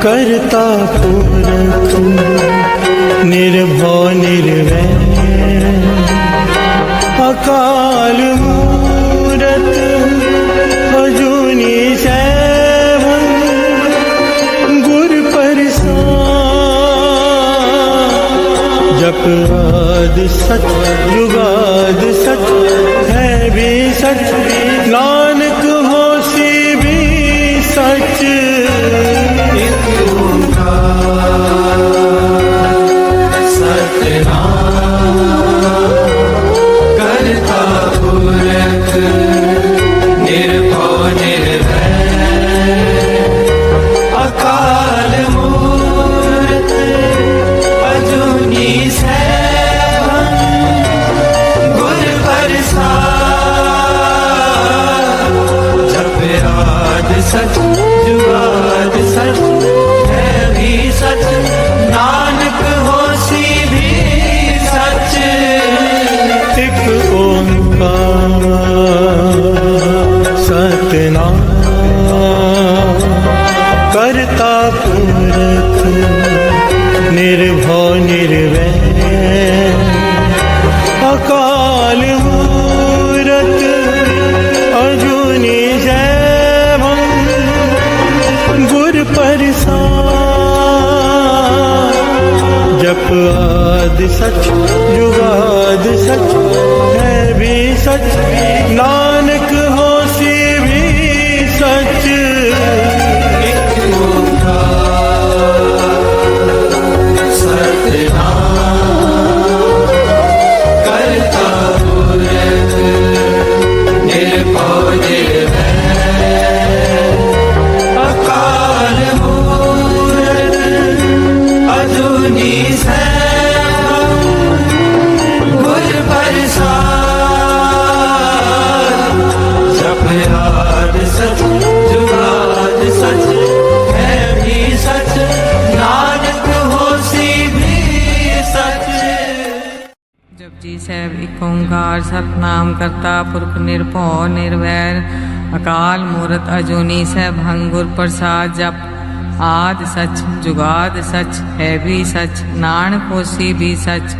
करता पुरख निर्भव निर्वैर अकाल मूरत अजूनी सैभं गुर प्रसाद। जप आदि सच जुगाद सच है भी सच, नानक होसी भी सच। सच जुगाद सच है भी सच, नानक होसी भी सच। एक ओंकार सतनाम करता पुरख निर्भव निर्वैर अकाल मूरत अजूनी सैभं गुर प्रसाद। जप आदि सच जुगाद सच है भी सच, नानक होसी भी सच। जपजी ਸਾਹਿਬ ਇੱਕ ਓਂਕਾਰ ਸਤਨਾਮ ਕਰਤਾ ਪੁਰਖ ਨਿਰਭਉ ਨਿਰਵੈਰ ਅਕਾਲ ਮੂਰਤ ਅਜੂਨੀ ਸੈਭੰ ਗੁਰ ਪ੍ਰਸਾਦ। ਜਪ ਆਦਿ ਸਚ ਜੁਗਾਦ ਸਚ ਹੈ ਵੀ ਸਚ, ਨਾਨਕ ਹੋਸੀ ਵੀ ਸਚ।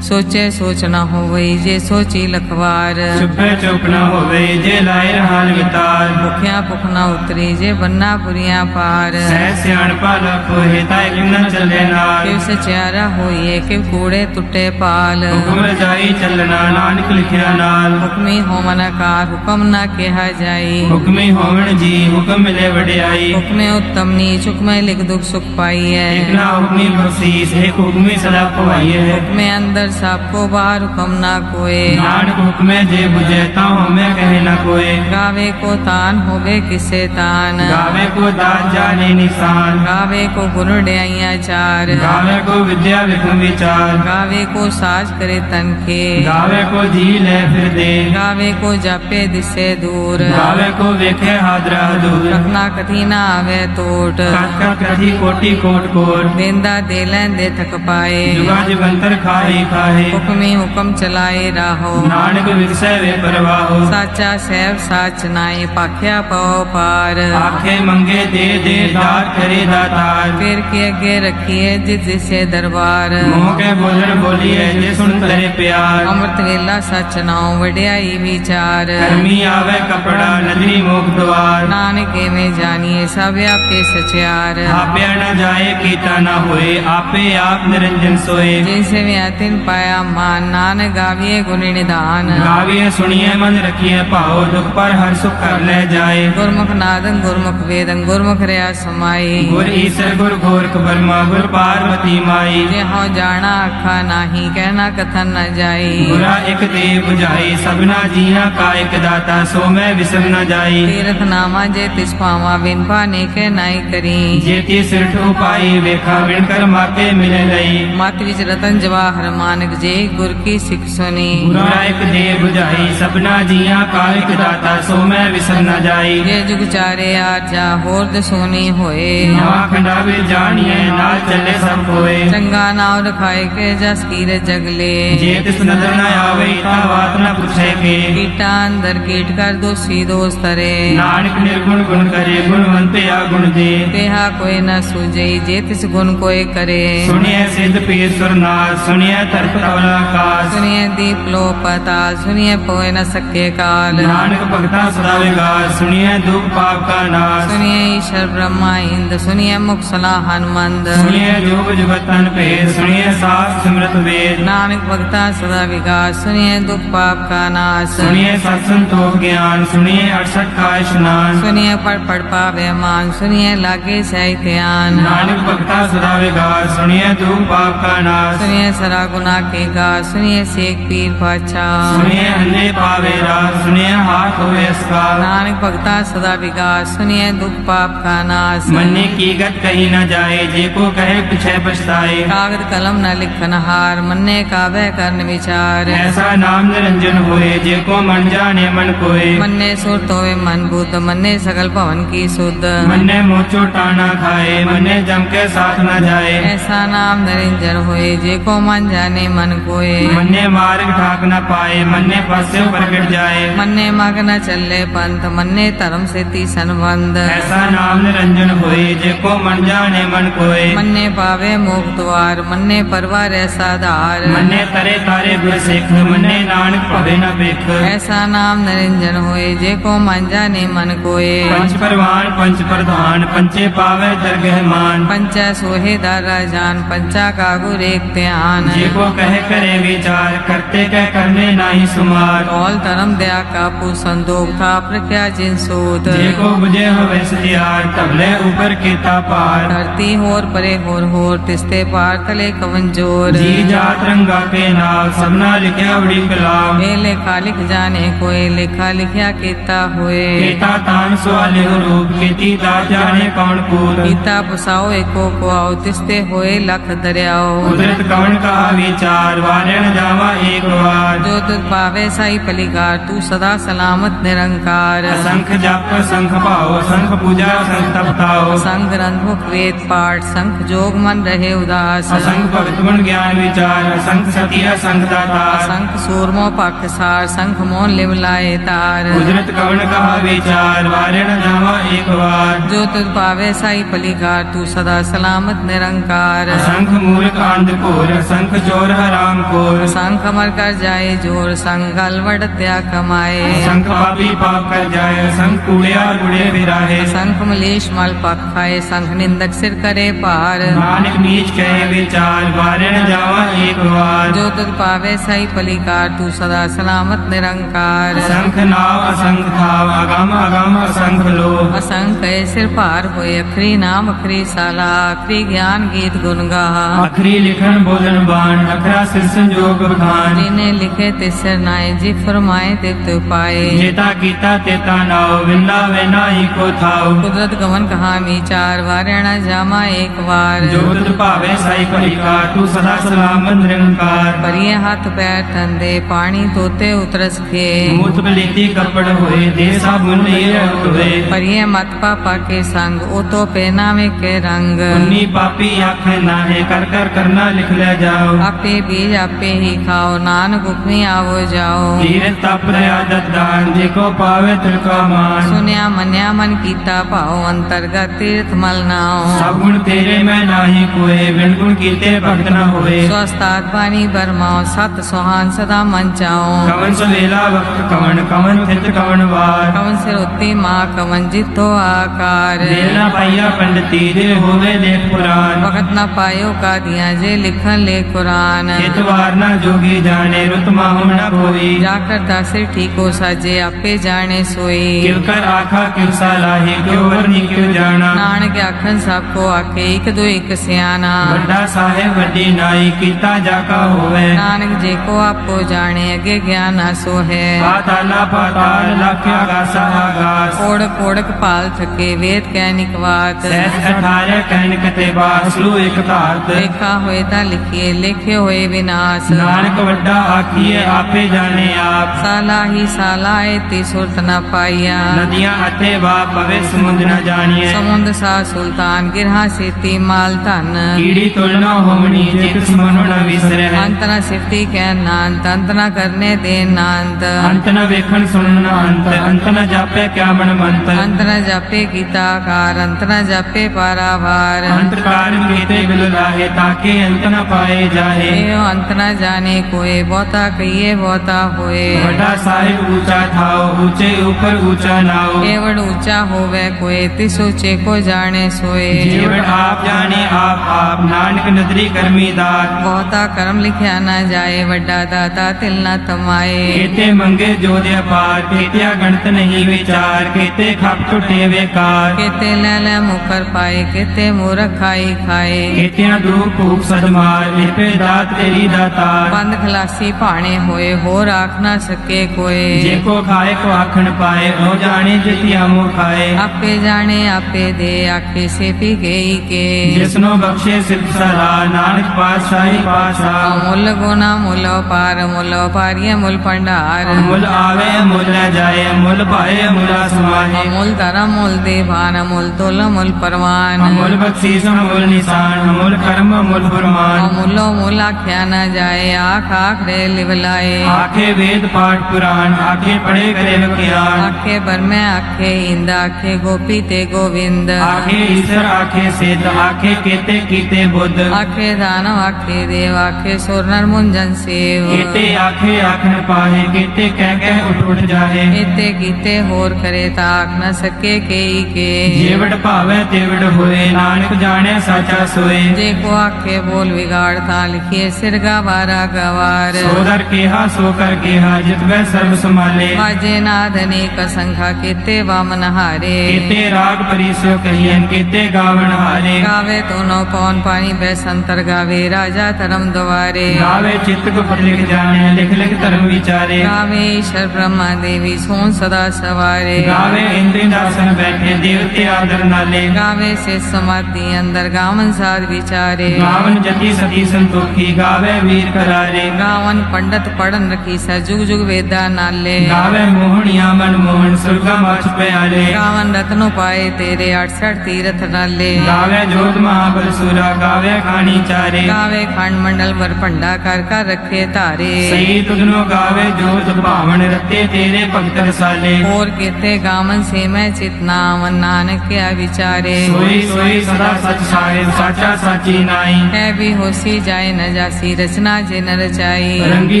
सोचे सोच न होवई जे सोची लखवार, चुपे चुप न होवई जे लाए रहान वितार। भुखिया भुख न उतरी जे बन्ना बुरिया पार, सह सियाणपा लख होए ताए किम न चले नाल। किव सचियारा होइए किव कूड़े टुटे पाल, हुक्म रजाई चलना नानक लिखिया नाल। हुक्मी होमन कार हुक्म न केहा जाई, हुक्मी होवण जी हुक्म मिले वडियाई। हुक्मे उत्तम नीच हुक्मे लिख दुख सुख पाइए, एक ना हुक्मी बख्शीस एक हुक्मी सदा पवाइए। हुक्मे अंदर सबको बाहर हुक्म ना कोय, नानक हुक्मे जे बुझे ता हमें कहे न कोय। गावे को तान होवे किसे तान, गावे को दान जाने निशान। गावे को गुण ड्याइया चार, गावे को विद्या विक्रम विचार। गावे को साज करे तन के, गावे को जी ले फिर दे। गावे को जापे दिसे दूर, गावे को वेखे हादरा दूर। रखना कथी ना आवे टोट, कथ कथी कोटि कोट कोट। देंदा दे लेंदे थक पाए, जुगा जुगंतर खाहे खाहे। हुक्मी हुक्म चलाए राहो, नानक विरसै वे परवाहो। साचा सैब साच नाई पाख्या पाओ पार। आखे मंगे दे दे दात करे दातार। फिर के अगे रखिए जिस जिसे दरबार, मोह के बोलण बोलिए जे सुन करे प्यार। अमृत वेला सच नाओ वड्याई विचार, कर्मी आवे कपड़ा नदरी मोख द्वार। नानक में जानिए सब आपके सचियार। आपे न जाए कीता न होए आपे आप निरंजन सोए। जैसे व्यातिन पाया मान नानक गाविए गुण निधान, गाविए सुनिए मन रखिए पाओ। दुख पर हर सुख कर ले जाए। गुरमुख नादन गुरमुख वेदन गुरमुख रया समाई। गुर ईसर गुर गोरख ब्रह्मा गुर पार्वती माई। जे हो जाना आखा नाही कहना कथन न जाई। गुरा एक दे बुझाई सबना जिया का एक दाता सो मैं विसर न जाई। तीर्थ नामा जे तिस पावा बिन पाने के नाई करी। जेती सिर ठो पाई वेखा विण कर माके मिले लई। मत विच रतन जवाहर ਹਰ ਮਾਨਕ ਜੇ ਗੁਰ ਕੀ ਸਿੱਖ ਸੁਣੀ। ਗੁਰਾ ਇੱਕ ਦੇ 부ਝਾਈ ਸਭਨਾ ਜੀਆਂ ਕਾ ਇੱਕ ਦਾਤਾ ਸੋ ਮੈਂ ਵਿਸਰ ਨਾ ਜਾਈ। ਜੇ ਜੁਗ ਚਾਰੇ ਆਰਜਾ ਹੋਰ ਦਸੋਨੀ ਹੋਏ। ਨਵਾਂ ਖੰਡਾ ਵਿੱਚ ਜਾਣੀਏ ਨਾਲ ਚੱਲੇ ਸਭ ਕੋਏ। ਚੰਗਾ ਨਾਮ ਰਖਾਏ ਕੇ ਜਸ ਕੀਰੇ ਜਗਲੇ। ਜੇ ਤਿਸ ਨਦਰ ਨਾ ਆਵੇ ਤਾਂ ਬਾਤ ਨਾ ਪੁੱਛੇ ਕੇ। ਕੀਟਾਂ ਅੰਦਰ ਕੀਟ ਕਰ ਦੋਸੀ ਦੋਸ ਤਰੇ। ਨਾਨਕ ਨਿਰਗੁਣ ਗੁਣ ਕਰੇ ਗੁਣਵੰਤਿਆ ਗੁਣ ਦੇ। तेहा कोई न सूझई जे तिस गुण कोई करे। ਸੁਣਿਐ ਸਿੱਧ ਪੀਰ ਸੁਰਨਾਥ ਸੁਣਿਐ ਧਰਤ ਤਵਲ ਆਕਾਸ਼। सुनिए दीप लो पताल सुनिए पोए न सके काल। ਨਾਨਕ ਭਗਤਾ ਸਦਾ ਵਿਗਾਸ ਸੁਣਿਐ ਦੁਖ ਪਾਪ ਕਾ ਨਾਸ਼। सुनिए ईश्वर ब्रह्मा इंद सुनिए मुख सलाह हनुमंद। ਸੁਣਿਐ ਜੋਗ ਜੁਗਤ ਤਨ ਭੇਦ ਸੁਣਿਐ ਸਾਸ ਸਿਮਰਤ ਵੇਦ। नानक भगता सदा विकास सुनिए दुख पाप का नाश। ਸੁਣਿਐ ਸਤ ਸੰਤੋਖ ਗਿਆਨ ਸੁਣਿਐ 68 ਕਾ ਇਸ਼ਨਾਨ। सुनिए पढ़ पढ़ पावे मान सुनिए लागे सही ध्यान। ਨਾਨਕ ਭਗਤਾ ਸਦਾ ਵਿਗਾਸ ਸੁਣਿਐ ਦੁਖ ਪਾਪ ਕਾ ਨਾਸ਼। सुनिए सरा गुना के गा सुनिए सेक पीर पाछा। ਸੁਣਿਐ ਅੰਨੇ ਪਾਵੇ ਰਾਸ ਸੁਣਿਐ ਹਾਥ ਹੋਏ ਅਸਕਾ। नानक भगता सदा विकास सुनिए दुख पाप का नाश। ਮੰਨੇ ਕੀ ਗਤ ਕਹੀ ਨਾ ਜਾਏ ਜੇ ਕੋ ਕਹੇ ਪਿਛੈ ਪਛਤਾਏ। कागद कलम न लिखन हार मन्ने काबे करन विचार। ਐਸਾ ਨਾਮ ਨਿਰੰਜਨ ਹੋਏ ਜੇ ਕੋ ਮਨ ਜਾਣੇ ਮਨ ਕੋਏ। मन्ने सुरत होवे मन बुद्ध मन्ने सकल भवन की सुध। ਮੰਨੇ ਮੋਚੋ ਟਾਣਾ ਖਾਏ ਮੰਨੇ ਜਮ ਕੇ ਸਾਥ ਨਾ ਜਾਏ। ऐसा नाम निरंजन होए जे को मन जाने मन कोए। ਮੰਨੇ ਮਾਰਗ ਠਾਕ ਨਾ ਪਾਏ ਮੰਨੇ ਪਾਸੇ ਪ੍ਰਗਟ ਜਾਏ। मन्ने मग न चले पंथ मन्ने धर्म से ती संबंध। ਐਸਾ ਨਾਮ ਨਿਰੰਜਨ ਹੋਏ ਜੇ ਕੋ ਮਨ ਜਾਣੇ ਮਨ ਕੋਏ। मन्ने पावे मोक्ष द्वार मन्ने परवार ऐसा धार। ਮੰਨੇ ਤਰੇ ਤਾਰੇ ਗੁਰ ਸਿੱਖ ਮੰਨੇ ਨਾਨਕ ਭਵੇ ਨਾ ਬਿਖ। ऐसा नाम निरंजन होए जे को मन जाने मन कोए। ਪੰਚ ਪਰਵਾਨ ਪੰਚ ਪ੍ਰਧਾਨ ਪੰਚੇ ਪਾਵੇ ਦਰਗਹਿ ਮਾਨ। पंचा सोहे दारा जान पंचा का गुर एक ध्यान। ਜੇ ਕੋ ਕਹੇ ਕਰੇ ਵਿਚਾਰ ਕਰਤੇ ਕਹਿ ਕਰਨੇ ਨਾਹੀ ਸੁਮਾਰ। कौल धर्म दया का संदोख था प्रख्या जिन सूत। ਜੇ ਕੋ ਬੁਝੇ ਹੋਵੇ ਸਤਿਆਰ ਤਬਲੇ ਉਪਰ ਕੀਤਾ ਪਾਰ। धरती होर परे होर तिस्ते पार तले कवन जोर। ਜੀ ਜਾਤ ਰੰਗਾ ਕੇ ਨਾਮ ਸਭਨਾ ਲਿਖਿਆ ਬੜੀ ਕਲਾਮ। ए लेखा लिख जाने कोई लेखा लिखया केता होए। ਕੀਤਾ ਤਾਨ ਸਵਾਲਿਓ ਰੂਪ ਕੀਤੀ ਤਾ ਜਾਣੇ ਕੌਣ ਕੂਤ। गीता पुसाओ एको को आओ तिस्ते होए लख दरियाओ। ਕੁਦਰਤ ਕਵਣ ਕਹਾ ਵਿਚਾਰ ਵਾਰਣ ਜਾਵਾ ਏਕ ਵਾਰ। जो तुझ पावे साई पलिकार तू सदा सलामत निरंकार। असंख जप असंख भाव असंख पूजा असंख तपताओ। संग ग्रंथ मुख वेद पाठ संख जोग मन रहे उदास। असंख भगत गुण ज्ञान विचार असंख सती असंख दातार। संख सूरमो पख सार संख मोन लिव लाए तार। कुदरत कवण कहा विचार वारण जावा एक बार। जो तुझ पावे साई पलिकार तू सदा सलामत निरंकार। असंख मूर्ख अंध घोर असंख चोर हराम खोर। संख अमर कर जाए जोर संग अलवट त्या कमाए। असंख पापी पाप कर जाए असंख कूड़िया गुड़े विराहे। संख मलेश मल पख खाए संख निंदक सिर करे पार। नानक नीच कहे विचार वारण जावा एक बार। जो तुझ पावे साई पलिकार तू सदा सलामत निरंकार। असंख नाव असंख थाव अगम अगम असंख लोभ। असंख सिर पार होए अखरी नाम अखरी साला अखरी ज्ञान गीत गुण गाहा। अखरी लिखन बोलन बाण अखरा सिर संजोग बखान। जिने लिखे तिसर नाए जी फरमाए तित पाए। जेता कीता तेता नाव विंदा वे नाई को थाव। कुदरत गमन कहा विचार वारणा जामा एक बार। जो तुझ भावे साई पलिकार तू सदा सलामत निरंकार। परिये हाथ पैर ठंडे पानी तोते उतरस खे। मूत पलीती कपड़ होए दे साबुन ये होए। परिये मत पापा के संग ओ तो पहनावे के रंग। उन्नी पापी आँख ना है कर कर करना लिख ले जाओ। आपे बीज आपे ही खाओ नानक हुक्मी आवो जाओ। धीर तप आदत दान देखो पावे तिलका मान। सुनिया मन्या मन कीता पाओ अंतर्गत तीर्थ मल नाओ। सब गुण तेरे में नाही कोए बिन गुण कीते भक्त न होए। स्वस्थात पानी बरमाओ सत सुहान सदा मन चाओ। कवन सवेला वक्त कवन कवन थित कवन वार। कवन सिर उत्ती माँ कवन जितो आकार। देर न पाइया पंडिती दे होवे लेख पुराण। वक्त न पायो का दिया जे लिखन ले कुरान। हितवार न जोगी जाने रुत माहु न कोई। जाकर दासिर ठीको साजे आपे जाने सोई। किव कर आखा किव सालाही क्यों वरनी क्यों जाना। नानक आखन सबको आके एक दो एक सियाना। बड़ा साहेब वड्डी नाई कीता जाका होवे। नानक जे को आपको जाने अगे ज्ञान आसो है। पाताला पाताल लख्या गासा आगास। ओढ़क ओढ़क पाल थके वेद कैनिक वात। सहस अठारे कहन कते बासलू एक तारत। लिखा होए ता लिखिए ਵੇਖੇ ਹੋਏ ਵਿਨਾਸ਼ ਨਾਨਕ ਵੱਡਾ ਆਖੀਏ ਆਪੇ ਜਾਣੇ ਆਪ ਸਾਲਾ ਹੀ ਸਾਲਾ ਏਤੀ ਸੁਰਤ ਨ ਪਾਈਆ ਨਦੀਆਂ ਅਤੇ ਵਾ ਪਵੇ ਸਮੁੰਦ ਨ ਜਾਣੀਏ ਸਮੁੰਦ ਸਾ ਸੁਲਤਾਨ ਗਿਰਹਾ ਸੇਤੀ ਮਾਲ ਧਨ ਕੀੜੀ ਤੁਲਨਾ ਹੋਵਣੀ ਜੇ ਕਿਸ ਮਨੁ ਨ ਵਿਸਰੈ ਅੰਤ ਨ ਸਿਫਤੀ ਕਹਿ ਨਾਨਤ ਅੰਤ ਨ ਕਰਨੇ ਦੇ ਨਾਨਤ ਅੰਤ ਨ ਵੇਖਣ ਸੁਣਨ ਨ ਅੰਤ ਨ ਜਾਪੈ ਕਿਆ ਮਨ ਮੰਤ ਅੰਤ ਨ ਜਾਪੇ ਕੀਤਾ ਕਾਰ ਅੰਤ ਨ ਜਾਪੇ ਪਾਰਾਵਾਰ ਅੰਤ ਕਾਰਨ ਕੀਤੇ ਬਿਲ ਲਾਹੇ ਤਾਕੇ ਅੰਤ ਨ ਪਾਏ ਜਾਹੇ ਏਉ ਅੰਤ ਨ ਜਾਣੇ ਕੋਏ ਬਹੁਤਾ ਕਹੀਏ ਬਹੁਤਾ ਹੋਏ ਵੱਡਾ ਸਾਹਿਬ ਊਚਾ ਥਾਓ ਊਚੇ ਉਪਰ ਊਚਾ ਨਾਓ ਏਵੜ ਉੱਚਾ ਹੋਵੇ ਕੋਏ ਤਿਸ ਉੱਚੇ ਕੋ ਜਾਣੇ ਸੋਏ ਜੀਵਨ ਆਪ ਜਾਣੇ ਆਪ ਨਾਨਕ ਨਦਰੀ ਕਰਮੀ ਦਾਤ ਬਹੁਤਾ ਕਰਮ ਲਿਖਿਆ ਨਾ ਜਾਏ ਵੱਡਾ ਦਾਤਾ ਤਿਲ ਨਾ ਤਮਾਏ ਕੀਤੇ ਮੰਗੇ ਜੋ ਦੇ ਅਪਾਰ ਕੀਤਿਆ ਗਣਤ ਨਹੀਂ ਵਿਚਾਰ ਕੀਤੇ ਖਪ ਟੁੱਟੇ ਵੇਕਾਰ केते ले ले मुकर पाए केते मूर्ख खाई खाए ਕੀਤਿਆਂ ਦੂਰ ਭੂਖ ਸਦਮਾਰ ਵਿਪੇ ਦਾਤ ਤੇਰੀ ਦਾਤਾਰ बंद खलासी भाणे होए हो राख ना सके कोए ਜੇ ਕੋ ਖਾਏ ਕੋ ਆਖਣ ਪਾਏ ਉਹ ਜਾਣੇ ਜਿਤਿਆ ਮੋ ਖਾਏ आपे जाने आपे दे आखे से पी गई के ਜਿਸਨੋ ਬਖਸ਼ੇ ਸਿਫਤ ਸਲਾ ਨਾਨਕ ਪਾਤਸ਼ਾਹੀ ਪਾਸ਼ਾ मुल गुना मुल पार मुल पारिय मुल भंडार ਮੁੱਲ ਆਵੇ ਮੁੱਲ ਲੈ ਜਾਏ ਮੁੱਲ ਭਾਏ ਮੁਲਾ ਸਮਾਹੇ अमूल धर्म मूल देवान अमूल तोल अमूल परवान ਅਮੁੱਲ ਬਖਸ਼ੀਸ ਅਮੁੱਲ ਨਿਸ਼ਾਨ ਅਮੁੱਲ ਕਰਮ ਅਮੁੱਲ ਫਰਮਾਨ अमूलो मूल आख्या न जाए आख आख रे लिवलाए ਆਖੇ ਵੇਦ ਪਾਠ ਪੁਰਾਣ ਆਖੇ ਪੜੇ ਕਰੇ ਵਿਖਿਆਨ आखे बरमे आखे इंद आखे गोपी ते गोविंद ਆਖੇ ਈਸ਼ਰ ਆਖੇ ਸਿੱਧ ਆਖੇ ਕੀਤੇ ਕੀਤੇ ਬੁੱਧ आखे दानव आखे देव आखे सुर नर मुंजन सेव ਕੀਤੇ ਆਖੇ ਆਖਣ ਪਾਹੇ ਕੀਤੇ ਕਹਿ ਕਹਿ ਉੱਠ ਉੱਠ ਜਾਹੇ एते कीते होर करे ताक न सके केई के ਜੇਵੜ ਭਾਵੈ ਤੇਵੜ ਹੋਏ ਨਾਨਕ ਜਾਣਿਆ ਸਾਚਾ ਸੋਏ जे को आखे बोल बिगाड़ ता लिखिए सिर गवारा गवार ਸੋ ਦਰ ਕਿਹਾ ਸੋ ਕਰ ਕਿਹਾ ਜਿਤਵੈ ਸਰਬ ਸੰਭਾਲੇ बाजे नाद अनेक संख्या केते वामन हारे ਕੀਤੇ ਰਾਗ ਪਰਿਸੋ ਕਹੀਐਨ ਕੀਤੇ ਗਾਵਣ ਹਾਰੇ गावे दोनों पौन पानी बैसंतर गावे राजा धर्म द्वारे ਗਾਵੇ ਚਿत्त ਗੁਪਤ ਲਿਖ ਜਾਣਿਆ ਲਿਖ ਲਿਖ ਧਰਮ ਵਿਚਾਰੇ गावे ईश्वर ब्रह्मा देवी सोन सदा सवारे ਗਾਵੇ ਇੰਦਰੀ ਦਾਸਨ ਬੈਠੇ ਦੇਵਤੇ ਆਦਰ ਨਾਲੇ गावे से समाधि अंदर गावन साध विचारे ਗਾਵਨ ਜਤੀ ਸਤੀ ਸੰਤੋਖੀ ਗਾਵੇ ਵੀਰ ਕਰਾਰੇ गावन पंडित पढ़न रखी सा जुग जुग वेदा नाले ਗਾਵੇ ਮੋਹਣੀਆਂ ਮਨ ਮੋਹਨ ਸੁਰਗਾ ਮਛ ਪਿਆਲੇ गावन रत्नो पाए तेरे 68 तीरथ नाले ਗਾਵੇ ਜੋਤ ਮਹਾਬਲ ਸੂਰਾ ਗਾਵੇ ਖਾਣੀ ਚਾਰੇ गावे खंड मंडल वर भंडा कर रखे तारे ਸਹੀ ਤੁਧਨੋ ਗਾਵੇ ਜੋਤ ਭਾਵਨ रते तेरे भगत रसाले और केते गावन से मैं चितनावन नानक क्या विचारे सोई सोई सदा सच सारे साचा साची नाई है भी होसी जाए न जासी रचना जे न रचाई रंगी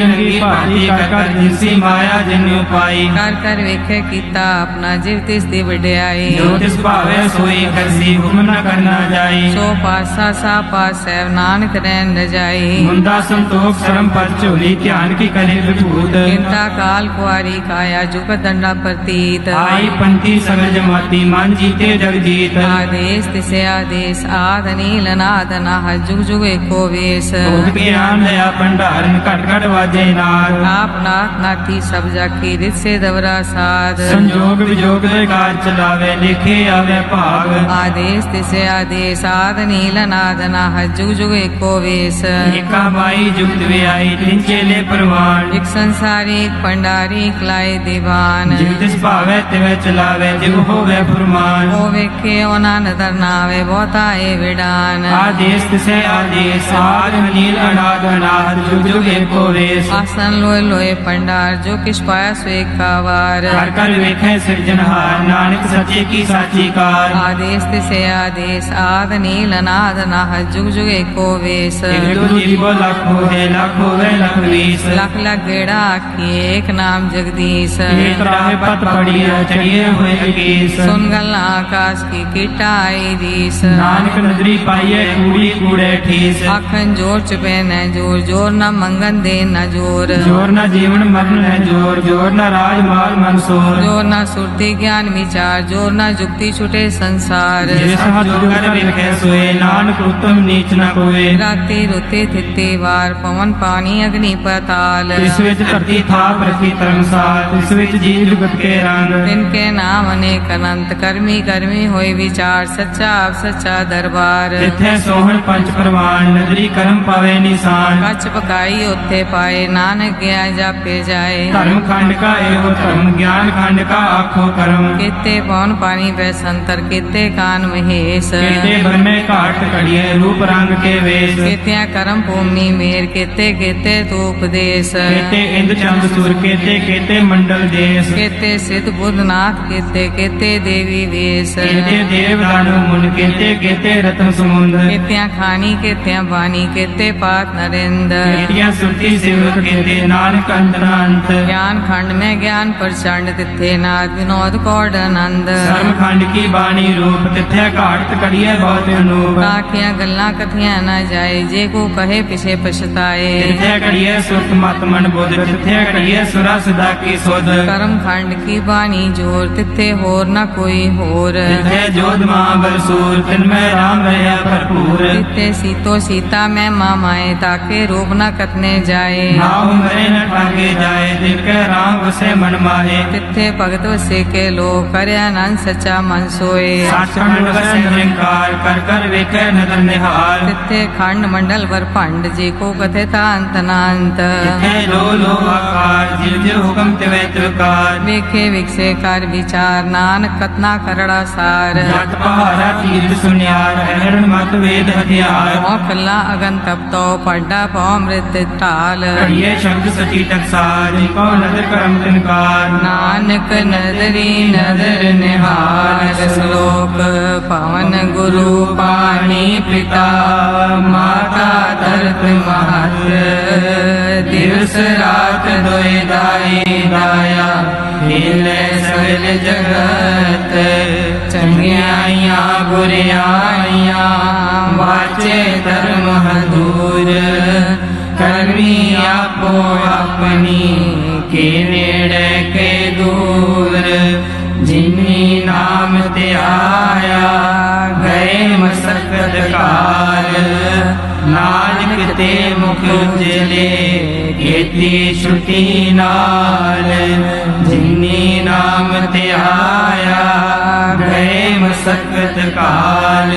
रंगी भांति कर कर जिसी माया जिन्यु पाई कर वेखे कीता अपना जीव तिस दी वड्याई जो तिस भावे सोई करसी हुक्म न करना जाई सो पासा सा पास है नानक रैन न जाई मुंदा संतोख शरम पर झोली ध्यान की करे विभूत चिंता काल कुआरी काया जुग दंडा प्रतीत आई पंथी सगल जमाती मान जीते जग जीत आदेश तिसे आदेश आद नील नाद नाह जुग जुग एको वेश भोग ज्ञान दया भंडारन घट घट वाजे नाद आप नाथ नाथी सब जाकी रित से दवरा साध संजोग विजोग दे कार चलावे लिखे आवे भाग आदेश तिसे आदेश आद नील नाद नाह जुग जुग एको वेश एका बाई जुगत वे आई तिन चेले परवान एक संसारी एक पंडारी एक लाए दीवान जिव तिस भावे तिवे चलावे जिव होवे फुरमान ओ वेखे ओना नदर नावे बहुता ए विडान आदेश तिसे आदेश आद नील अनाद अनाद जुग जुग एको वेश आसन लोए लोए पंडार जो किस पाया स्वे कावार कर कर वेखे सिरजनहार नानक सचे की साची कार आदेश तिसे आदेश आद नील नाद नाह जुग जुग एको वेश एक दो जीवो लाख होवे लाख होवे लख वीस लख लख गेड़ा आखी एक नाम जगदीश एक राह पत पड़िया चढ़िए हुए अकीस सुन गल आकाश की कीटा आई दीस नानक नदरी पाइये कूड़ी कूड़े ठीस आखन जोर चुपे न जोर जोर न मंगन दे न जोर जोर न जीवन मरण है जोर जोर न राज माल मनसोर जोर न सुरती ज्ञान विचार जोर न जुक्ति छुटे संसार जिस हाथ जोगर विखे सोए नानक उत्तम नीच न कोए राती रुते थिते वार पवन पानी अग्नि पताल इस विच धरती थाप रखी धर्मसाल इस विच जीव जुगत के रंग तिनके नाम अनेक अनंत कर्मी कर्मी होए विचार सच्चा आप सच्चा दरबार इथे सोहन पंच प्रवान नदरी कर्म ਜਨਮ ਪਾਵੇ ਨਿਸ਼ਾਨ ਕੱਚ ਪਕਾਈ ਉੱਥੇ ਪਾਏ ਨਾਨਕ ਗਿਆ ਜਾਪੇ ਜਾਏ ਧਰਮ ਖੰਡ ਕਾ ਇਹੋ ਧਰਮ ਗਿਆਨ ਖੰਡ ਕਾ ਆਖੋ ਕਰਮ ਕੀਤੇ ਪੌਣ ਪਾਣੀ ਬੈ ਸੰਤਰ ਕੀਤੇ ਕਾਨ ਮਹੇਸ਼ ਕੀਤੇ ਬਰਮੇ ਘਾਟ ਕੜੀਏ ਰੂਪ ਰੰਗ ਕੇ ਵੇਸ਼ ਕੀਤਿਆਂ ਕਰਮ ਭੂਮੀ ਮੇਰ ਕੀਤੇ ਕੀਤੇ ਤੂ ਉਪਦੇਸ਼ ਕੀਤੇ ਇੰਦ ਚੰਦ ਸੂਰ ਕੀਤੇ ਮੰਡਲ ਦੇਸ ਕੀਤੇ ਸਿੱਧ ਬੁੱਧਨਾਥ ਕੀਤੇ ਦੇਵੀ ਵੇਸ਼ ਕੀਤੇ ਦੇਵ ਦਾਨੁ ਮੁਨ ਕੀਤੇ ਰਤਨ ਸਮੁੰਦ ਕੀਤਿਆਂ ਖਾਣੀ ਕੀਤਿਆਂ ਬਾਣੀ ਕੀਤੇ ਪਾਤ ਨਰਿੰਦ ਕੀਤਿਆਂ ਸੁਰਤੀ ਸਿਵ ਕੀਤੇ ਨਾਨਕ ਅੰਤ ਗਿਆਨ ਖੰਡ ਮੈਂ ਗਿਆਨ ਪ੍ਰਚੰਡ ਤਿੱਥੇ ਨਾਦ ਵਿਨੋਦ ਕੌੜ ਆਨੰਦ ਸਰਮ ਖੰਡ ਕੀ ਬਾਣੀ ਰੂਪ ਤਿੱਥੇ ਘਾਟ ਕੜੀਏ ਬਹੁਤ ਅਨੂਪ ਤਾਕੀਆਂ ਗੱਲਾਂ ਕਥੀਆਂ ਨਾ ਜਾਏ ਜੇ ਕੋ ਕਹੇ ਪਿਛੇ ਪਛਤਾਏ ਤਿੱਥੇ ਕੜੀਏ ਸੁਰਤ ਮਤ ਮਨ ਬੁੱਧ ਤਿੱਥੇ ਕੜੀਏ ਸੁਰਾ ਸਦਾ ਕੀ ਸੁਧ ਕਰਮ ਖੰਡ ਕੀ ਬਾਣੀ ਜੋਰ ਤਿੱਥੇ ਹੋਰ ਨਾ ਕੋਈ ਹੋਰ ਤਿੱਥੇ ਜੋਧ ਮਹਾਬਲ ਸੂਰ ਤਿਨ ਮੈਂ ਰਾਮ ਰਹਾ ਭਰਪੂਰ ਤਿੱਥੇ ਸੀਤੋ ਸੀਤਾ ਮੈਂ ਮਾਮਾਏ ਤਾਕੇ ਰੂਪ ਨਾ ਕਤਨੇ ਜਾਏ ਨਾਉ ਮਰੇ ਨ ਠਾਗੇ ਜਾਏ ਦਿਲ ਕੈ ਰਾਮ ਵਸੇ ਮਨ ਮਾਹੇ ਤਿੱਥੇ ਭਗਤ ਵਸੇ ਕੇ ਲੋ ਕਰਿਆ ਆਨੰਦ ਸੱਚਾ ਮਨ ਸੋਏ ਸੱਚਖੰਡ ਵਸੈ ਨਿਰੰਕਾਰ ਕਰ ਕਰ ਵੇਖੈ ਨਦਰ ਨਿਹਾਲ ਤਿੱਥੇ ਖੰਡ ਮੰਡਲ ਵਰ ਭੰਡ ਜੇ ਕੋ ਕਥੇ ਤਾ ਅੰਤ ਨਾ ਅੰਤ ਤਿੱਥੇ ਲੋ ਆਕਾਰ ਜਿਵ ਜਿਵ ਹੁਕਮ ਤਿਵੈ ਤਿਵਕਾਰ ਵੇਖੇ ਵਿਕਸੇ ਕਰ ਵਿਚਾਰ ਨਾਨਕ ਕਤਨਾ ਕਰੜਾ ਸਾਰ ਜਟ ਪਹਾੜਾ ਤੀਰਥ ਸੁਨਿਆਰ ਹਰਣ ਮਤ ਵੇਦ ਹਥਿਆਰ ਮੋ ਕੱਲਾ ਅਗਨ ਤਪਤੋ ਪੜਦਾ ਪਉ ਅੰਮ੍ਰਿਤ ਢਾਲ ਕੜੀਏ ਸ਼ਬਦ ਸਚੀ ਟਕਸਾਰ ਜੀ ਕੋ ਨਦਰ ਕਰਮ ਤਿਨਕਾਰ ਨਾਨਕ ਨਦਰੀ ਨਦਰ ਨਿਹਾਲ ਸ਼ਲੋਕ ਪਵਨ ਗੁਰੂ ਪਾਣੀ ਪਿਤਾ ਮਾਤਾ ਧਰਤ ਮਹਤ ਦਿਵਸ ਰਾਤ ਦੋਇ ਦਾਈ ਦਾਇਆ ਹਿਲੇ ਸਗਲ ਜਗਤ ਚੰਗਿਆਈਆਂ ਬੁਰਿਆਈਆਂ ਵਾਚੇ ਧਰਮ ਹਦੂਰ ਕਰਮੀ ਆਪੋ ਆਪਣੀ ਕੇ ਨੇੜੇ ਕੇ ਦੂਰ ਜਿਨੀ ਨਾਮ ਤੇ ਆਇਆ ਗਏ ਮਸਕਤ ਕਾਲ ਨਾਨਕ ਤੇ ਮੁਖ ਉਜਲੇ ਕੀਤੀ ਛੁਟੀ ਨਾਲ ਜਿਨੀ ਨਾਮ ਤੇ ਆਇਆ ਗਏ ਮਸਕਤ ਕਾਲ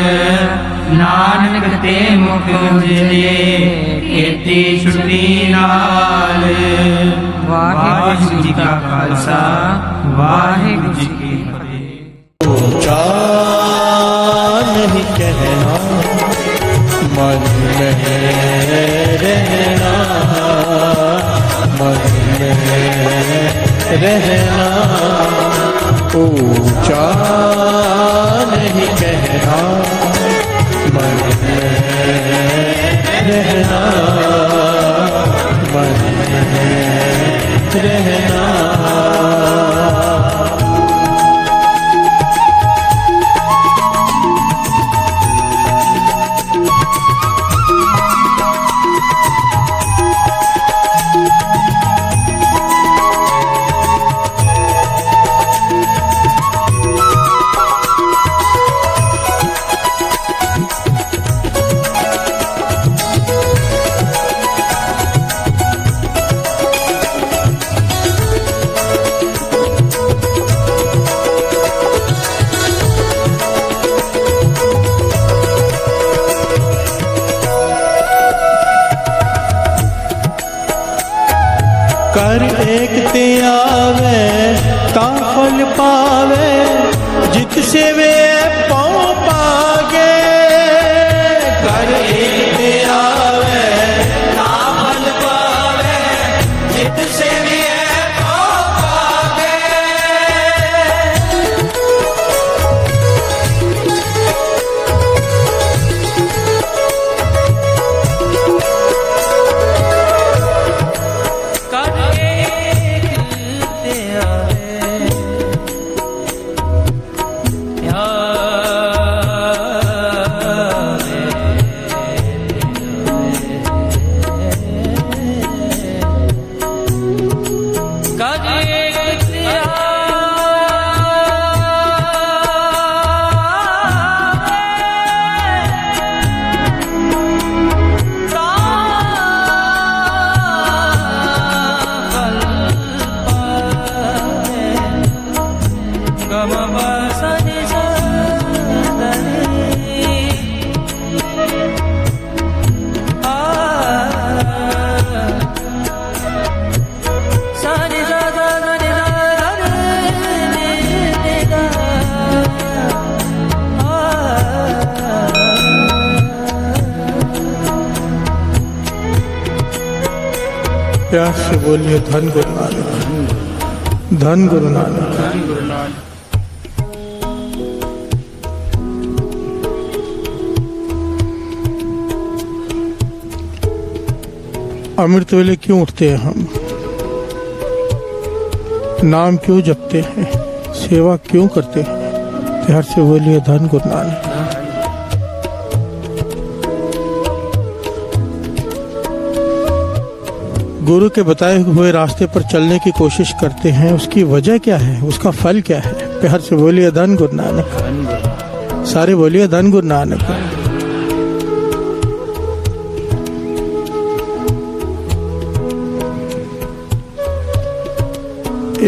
ਨਾਨਕ ਤੇ ਮੁਖ ਉਜਲੇ ਕੀਤੀ ਛੁਟੀ ਨਾਲ ਵਾਹਿਗੁਰੂ ਜੀ ਕਾ ਖਾਲਸਾ ਵਾਹਿਗੁਰੂ ਜੀ ਕੀ ਫਤਿਹ। ऊंचा नहीं कहना मन में रहना मन में रहना ऊंचा नहीं कहना मन में रहना मन में रहना कर एक ते आवे ता फल पावे जित से वे पाँव पागे कर एक ते आवे ता फल पावे जित से वे पाँव पागे Yeah. प्यार से बोलिए धन गुरु नानक, धन गुरु नानक। अमृत वेले क्यों उठते हैं हम, नाम क्यों जपते हैं, सेवा क्यों करते हैं? प्यार से बोलिए धन गुरु नानक। गुरु के बताए हुए रास्ते पर चलने की कोशिश करते हैं, उसकी वजह क्या है, उसका फल क्या है? प्यार से बोलिए धन गुरु नानक। सारे बोलिए धन गुरु नानक।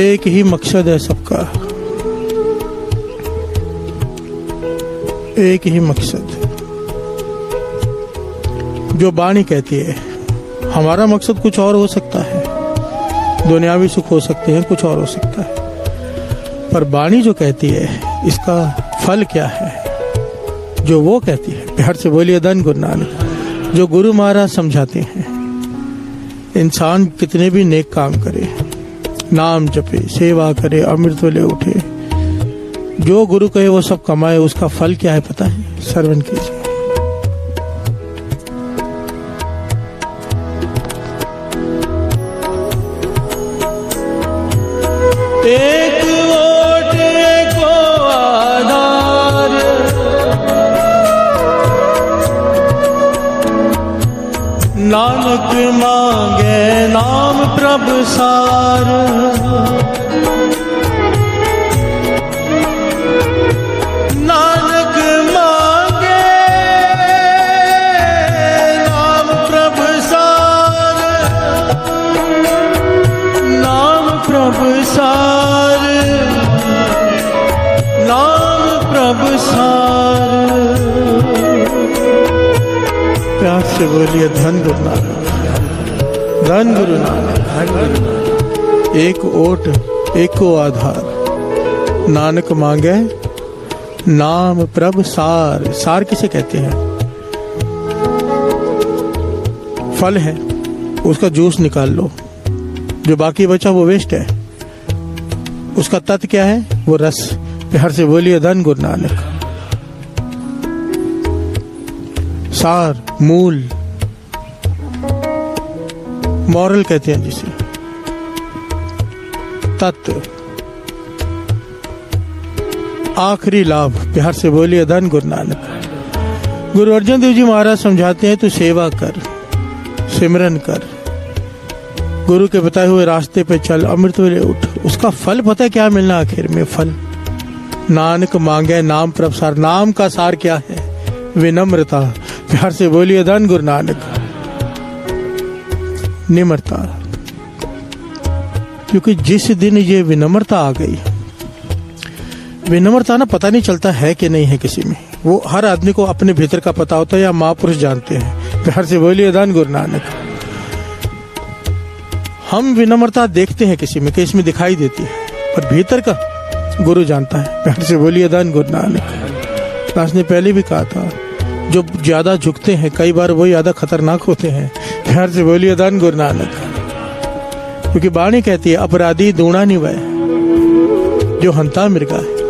एक ही मकसद है सबका, एक ही मकसद जो बाणी कहती है। हमारा मकसद कुछ और हो सकता है, दुनियावी सुख हो सकते हैं, कुछ और हो सकता है, पर बाणी जो कहती है इसका फल क्या है, जो वो कहती है। प्यार से बोलिए धन गुरु नानक। जो गुरु महाराज समझाते हैं, इंसान कितने भी नेक काम करे, नाम जपे, सेवा करे, अमृत वेले उठे, जो गुरु कहे वो सब कमाए, उसका फल क्या है पता है? श्रवण कीजिए। एक ओट एको आधार, नानक मांगे नाम प्रभु सार। नानक मांगे नाम प्रभु सार, नाम प्रभु सार, नाम प्रभु सार। प्यार से बोलिए धन गुरु नानक, धन गुरु नानक, धन गुरु नानक। एक ओट एको आधार, नानक मांगे नाम प्रभु सार। सार किसे कहते हैं? फल है, उसका जूस निकाल लो, जो बाकी बचा वो वेस्ट है। उसका तत्व क्या है? वो रस। प्यार से बोलिए धन गुरु नानक। सार, मूल, मॉरल कहते हैं जिसे, तत्व, आखिरी लाभ। प्यार से बोलिए धन गुरु नानक। गुरु अर्जन देव जी महाराज समझाते हैं, तू सेवा कर, सिमरन कर, गुरु के बताए हुए रास्ते पे चल, अमृत वेले उठ। उसका फल पता है क्या मिलना आखिर में? फल। नानक मांगे नाम प्रभु सार। नाम का सार क्या है? विनम्रता। प्यार से बोलिए धन गुरु नानक। निम्रता। क्योंकि जिस दिन ये विनम्रता आ गई, विनम्रता ना पता नहीं चलता है कि नहीं है किसी में, वो हर आदमी को अपने भीतर का पता होता है, या महापुरुष जानते हैं। प्यार से बोलिए धन गुरु नानक। हम विनम्रता देखते हैं किसी में कि इसमें दिखाई देती है, पर भीतर का गुरु जानता है। प्यार से बोलिए धन गुरु नानक। दास ने पहले भी कहा था, जो ज्यादा झुकते हैं कई बार वही ज्यादा खतरनाक होते हैं। प्यार से बोलिए धन गुरु नानक। क्योंकि बाणी कहती है, अपराधी दूणा निवय, जो हंता मृगा है।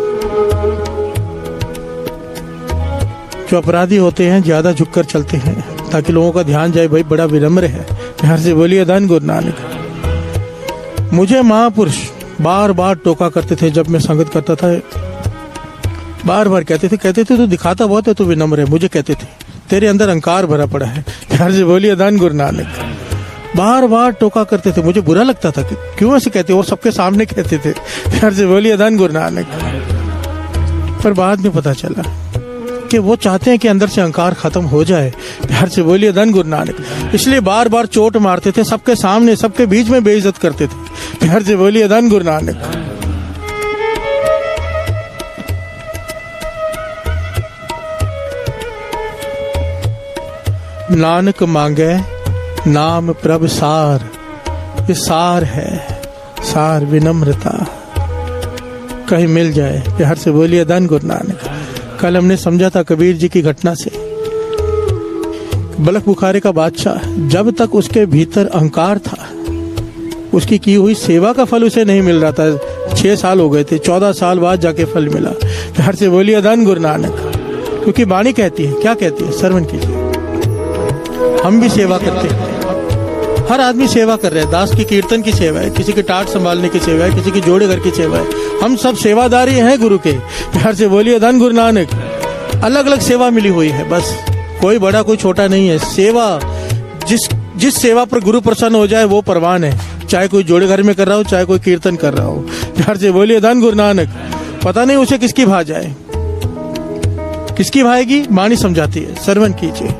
जो अपराधी होते हैं ज्यादा झुककर चलते हैं, ताकि लोगों का ध्यान जाए, भाई बड़ा विनम्र है। प्यार से बोलिए धन गुरु नानक। मुझे महापुरुष बार बार टोका करते थे जब मैं संगत करता था, बार बार कहते थे तू दिखाता बहुत है, तू विनम्र है। मुझे कहते थे, तेरे अंदर अहंकार भरा पड़ा है। प्यार से बोलिए धन गुरु नानक। बार बार टोका करते थे, मुझे बुरा लगता था कि क्यों ऐसे कहते, और सबके सामने कहते थे। प्यार से बोलिए धन गुरु नानक। पर बाद में पता चला कि वो चाहते हैं कि अंदर से अहंकार खत्म हो जाए। प्यार से बोलिए धन गुरु नानक। इसलिए बार बार चोट मारते थे, सबके सामने, सबके बीच में बेइज्जत करते थे। प्यार से बोलिए धन गुरु नानक। नानक मांगे नाम प्रभु सार। ये सार है, सार विनम्रता कहीं मिल जाए। प्यार से बोलिए धन गुरु नानक। कल हमने समझा था कबीर जी की घटना से, बलख बुखारे का बादशाह, जब तक उसके भीतर अहंकार था, उसकी की हुई सेवा का फल उसे नहीं मिल रहा था। 6 साल हो गए थे, 14 साल बाद जाके फल मिला। प्यार से बोलिए धन गुरु नानक। क्योंकि वाणी कहती है, क्या कहती है? श्रवण कीजिए। हम भी सेवा करते हैं, हर आदमी सेवा कर रहे हैं। दास की कीर्तन की सेवा है, किसी की टाट संभालने की सेवा है, किसी की जोड़े घर की सेवा है। हम सब सेवादारी हैं गुरु के। प्यार से बोलिए धन गुरु नानक। अलग अलग सेवा मिली हुई है, बस कोई बड़ा कोई छोटा नहीं है। सेवा जिस सेवा पर गुरु प्रसन्न हो जाए वो परवान है, चाहे कोई जोड़े घर में कर रहा हो, चाहे कोई कीर्तन कर रहा हो। प्यार से बोलिए धन गुरु नानक। पता नहीं उसे किसकी भा जाए, किसकी भाएगी, वाणी समझाती है। श्रवण कीजिए।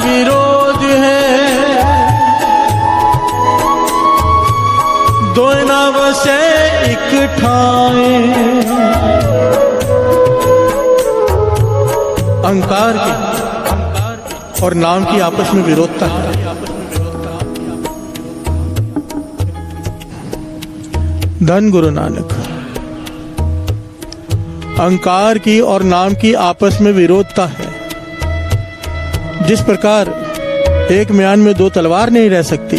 विरोध है दो नव से एक ठाए। अहंकार की और नाम की आपस में विरोधता है। धन गुरु नानक। अहंकार की और नाम की आपस में विरोधता है। जिस प्रकार एक म्यान में 2 तलवार नहीं रह सकती,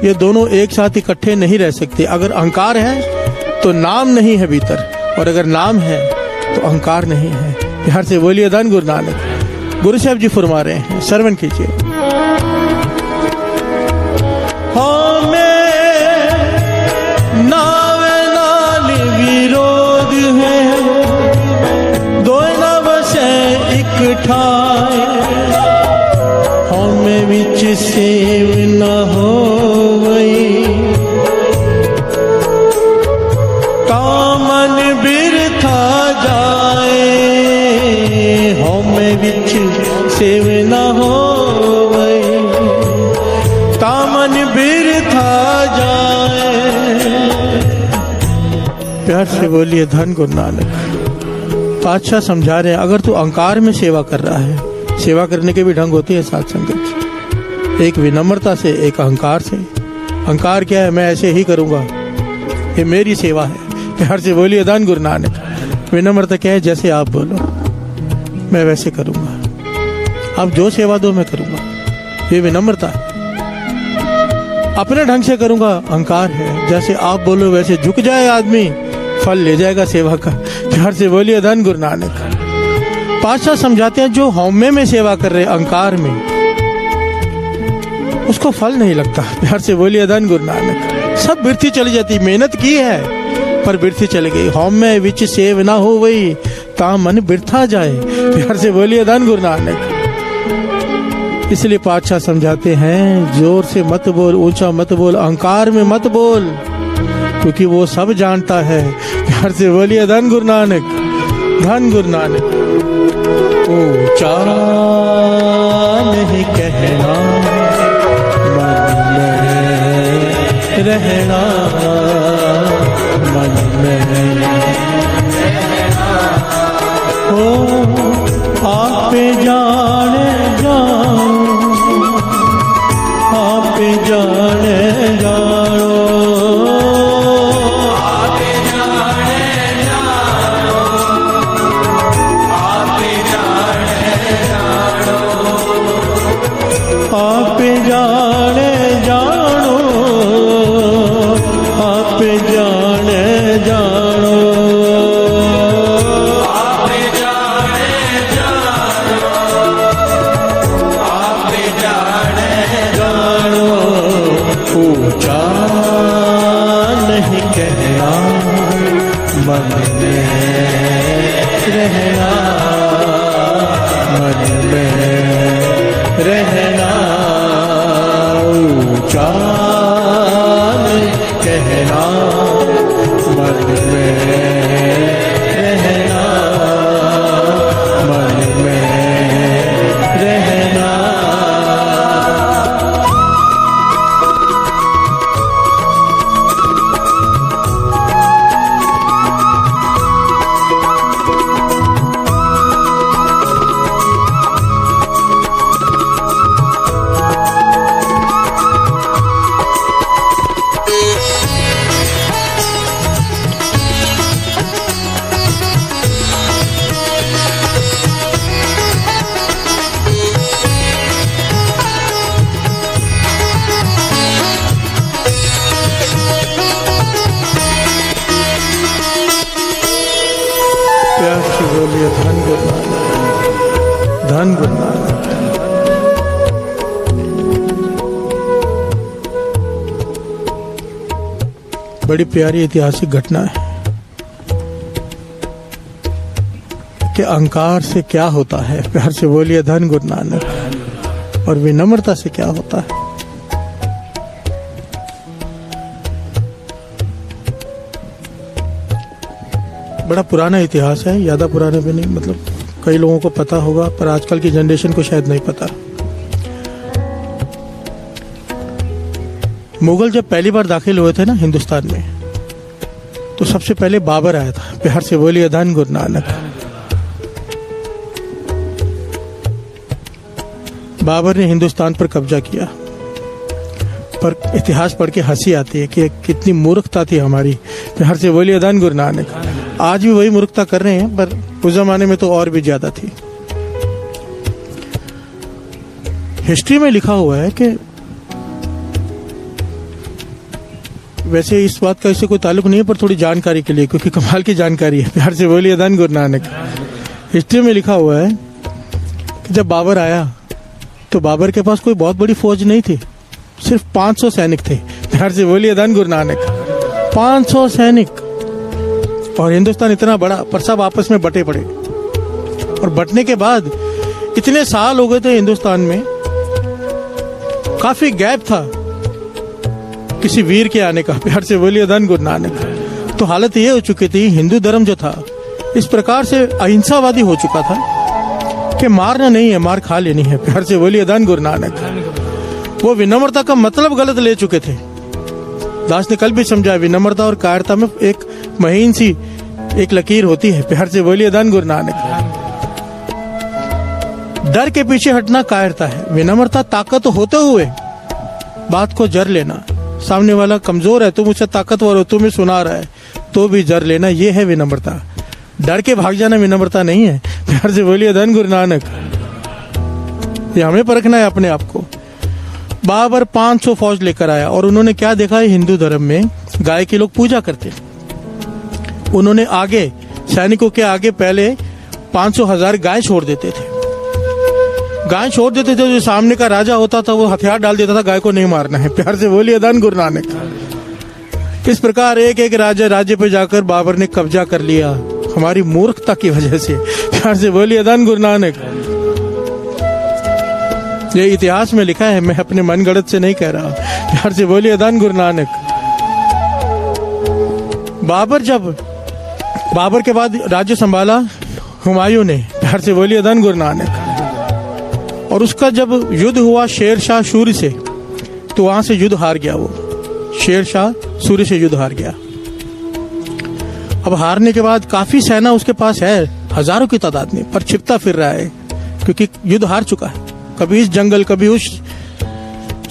ये दोनों एक साथ इकट्ठे नहीं रह सकते। अगर अहंकार है तो नाम नहीं है भीतर, और अगर नाम है तो अहंकार नहीं है। प्यार से बोलिए धन गुरु नानक। गुरु साहब जी फरमा रहे हैं, श्रवण कीजिए। नावे नाली विरोध है दो नव से एक ठाए। हमें विच सेव न होवई कामन बिरथा जाए। हमें विच सेव न होवई कामन बिरथा जाए। प्यार से बोलिए धन गुरु नानक। पातशाह समझा रहे हैं, अगर तू अहंकार में सेवा कर रहा है, सेवा करने के भी ढंग होते हैं साथ संगत। एक विनम्रता से, एक अहंकार से। अहंकार क्या है? मैं ऐसे ही करूंगा, ये मेरी सेवा है। प्यार से बोलिए धन गुरु नानक। विनम्रता क्या है? जैसे आप बोलो मैं वैसे करूंगा, आप जो सेवा दो मैं करूंगा, ये विनम्रता है। अपने ढंग से करूंगा, अहंकार है। जैसे आप बोलो वैसे झुक जाए आदमी, फल ले जाएगा सेवा का। प्यार से बोलिए धन गुरु नानक। पातशाह समझाते हैं, जो हौमे में सेवा कर रहे अहंकार में, उसको फल नहीं लगता। प्यार से बोलिए धन गुरु नानक। सब बिरथी चली जाती, मेहनत की है पर बिरथी चली गई। हौमे विच सेव ना हो वही ता मन बिरथा जाए। प्यार से बोलिए धन गुरु नानक। इसलिए पातशाह समझाते हैं, जोर से मत बोल, ऊंचा मत बोल, अहंकार में मत बोल, क्योंकि वो सब जानता है। प्यार से बोलिए धन गुरु नानक। धन गुरु नानक। ऊंचा नहीं कहना, मन में रहना, मन में हो आप जाने जाओ, आप जाने जाओ, आप जाने जानो, आप जाने जानो, आप जाने जानो, आप जाने जानो। ऊंचा नहीं कहना, मन में रहना, मन में रहना। ऊंचा कहना, मन में रहना, मन में रहना। बड़ी प्यारी ऐतिहासिक घटना है कि अहंकार से क्या होता है, प्यार से बोलिए धन गुरु नानक, और विनम्रता से क्या होता है। बड़ा पुराना इतिहास है, ज्यादा पुराना भी नहीं, मतलब कई लोगों को पता होगा पर आजकल की जनरेशन को शायद नहीं पता। मुगल जब पहली बार दाखिल हुए थे ना हिंदुस्तान में, तो सबसे पहले बाबर आया था, प्यार से बोलिए धन गुरु नानक। बाबर ने हिंदुस्तान पर कब्जा किया, पर इतिहास पढ़ के हंसी आती है कि कितनी मूर्खता थी हमारी, प्यार से बोलिए धन गुरु नानक। आज भी वही मूर्खता कर रहे हैं, पर उस जमाने में तो और भी ज्यादा थी। हिस्ट्री में लिखा हुआ है कि वैसे इस बात का इससे कोई ताल्लुक नहीं है, पर थोड़ी जानकारी के लिए, क्योंकि कमाल की जानकारी है, प्यार से बोलिए धन गुरु नानक। हिस्ट्री में लिखा हुआ है कि जब बाबर आया तो बाबर के पास कोई बहुत बड़ी फौज नहीं थी, सिर्फ 500 सैनिक थे, प्यार से बोलिए धन गुरु नानक। 500 सैनिक, और हिंदुस्तान इतना बड़ा, पर सब आपस में बटे पड़े। और बटने के बाद इतने साल हो गए थे हिंदुस्तान में, काफी गैप था किसी वीर के आने का, प्यार से बोलिए धन गुरु नानक। तो हालत ये हो चुकी थी, हिंदू धर्म जो था इस प्रकार से अहिंसावादी हो चुका था कि मारना नहीं है, मार खा लेनी है, प्यार से बोलिए धन गुरु नानक। वो विनम्रता का मतलब गलत ले चुके थे। दास ने कल भी समझाया, विनम्रता और कायरता में एक महीन सी एक लकीर होती है, प्यार से बोलिए धन गुरु नानक। डर के पीछे हटना कायरता है, विनम्रता ताकत होते हुए बात को जर लेना। सामने वाला कमजोर है, तुम उससे ताकतवर हो, तुम्हें सुना रहा है तो भी जर लेना, ये है विनम्रता। डर के भाग जाना विनम्रता नहीं है, प्यार से बोलिए धन गुरु नानक। ये हमें परखना है अपने आप को। बाबर 500 फौज लेकर आया, और उन्होंने क्या देखा है, हिंदू धर्म में गाय की लोग पूजा करते। उन्होंने आगे सैनिकों के आगे पहले 500,000 गाय छोड़ देते थे। गाय छोड़ देते थे, जो सामने का राजा होता था वो हथियार डाल देता था, गाय को नहीं मारना है, प्यार से बोलिए धन गुरु नानक। इस प्रकार एक एक राज्य पे जाकर बाबर ने कब्जा कर लिया, हमारी मूर्खता की वजह से, प्यार से बोलिए धन गुरु नानक। ये इतिहास में लिखा है, मैं अपने मनगढ़ंत से नहीं कह रहा, प्यार से बोलिए धन गुरु नानक। बाबर के बाद राज्य संभाला हुमायूं ने, प्यार से बोलिए धन गुरु नानक। और उसका जब युद्ध हुआ शेर शाह सूरी से, तो वहां से युद्ध हार गया। वो शेर शाह सूरी से युद्ध हार गया। अब हारने के बाद काफी सेना उसके पास है, हजारों की तादाद में, पर छिपता फिर रहा है, क्योंकि युद्ध हार चुका है। कभी इस जंगल, कभी उस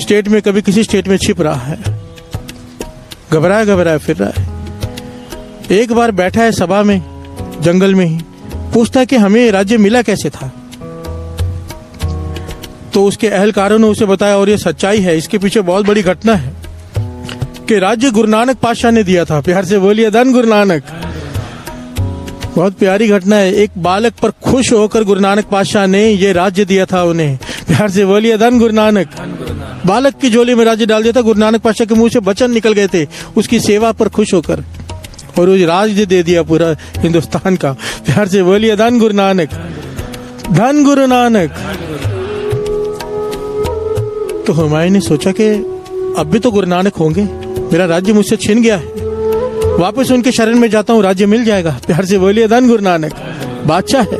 स्टेट में, कभी किसी स्टेट में छिप रहा है, घबराया फिर रहा है। एक बार बैठा है सभा में, जंगल में ही, पूछता है कि हमें राज्य मिला कैसे था। तो उसके अहलकारों ने उसे बताया, और ये सच्चाई है, इसके पीछे बहुत बड़ी घटना है, कि राज्य गुरु नानक पातशाह ने दिया था, प्यार से बोलिए धन गुरु नानक। बहुत प्यारी घटना है। एक बालक पर खुश होकर गुरु नानक पातशाह ने ये राज्य दिया था उन्हें, प्यार से बोलिए धन गुरु नानक। बालक की झोली में राज्य डाल दिया था, गुरु नानक पातशाह के मुंह से वचन निकल गए थे उसकी सेवा पर खुश होकर, और वो राज्य दे दिया पूरा हिंदुस्तान का, प्यार से बोलिए धन गुरु नानक। धन गुरु नानक। तो हुमायूं ने सोचा कि अब भी तो गुरु नानक होंगे, मेरा राज्य मुझसे छिन गया है, वापस उनके शरण में जाता हूँ, राज्य मिल जाएगा, प्यार से बोलिए धन गुरु नानक। बादशाह है।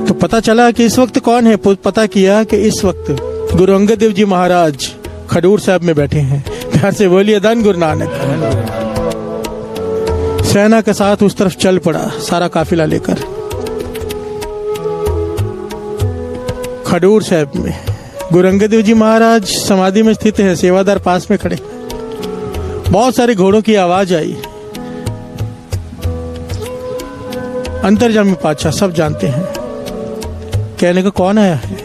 तो पता चला कि इस वक्त कौन है, पता किया कि इस वक्त गुरु अंगद देव जी महाराज खडूर साहब में बैठे हैं, प्यार से बोलिए धन गुरु नानक। सेना के साथ उस तरफ चल पड़ा, सारा काफिला लेकर खडूर साहब में। गुरु अंगद देव जी महाराज समाधि में स्थित है, सेवादार पास में खड़े। बहुत सारे घोड़ों की आवाज आई। अंतर्जामी पातशाह सब जानते हैं। कहने का कौन आया है?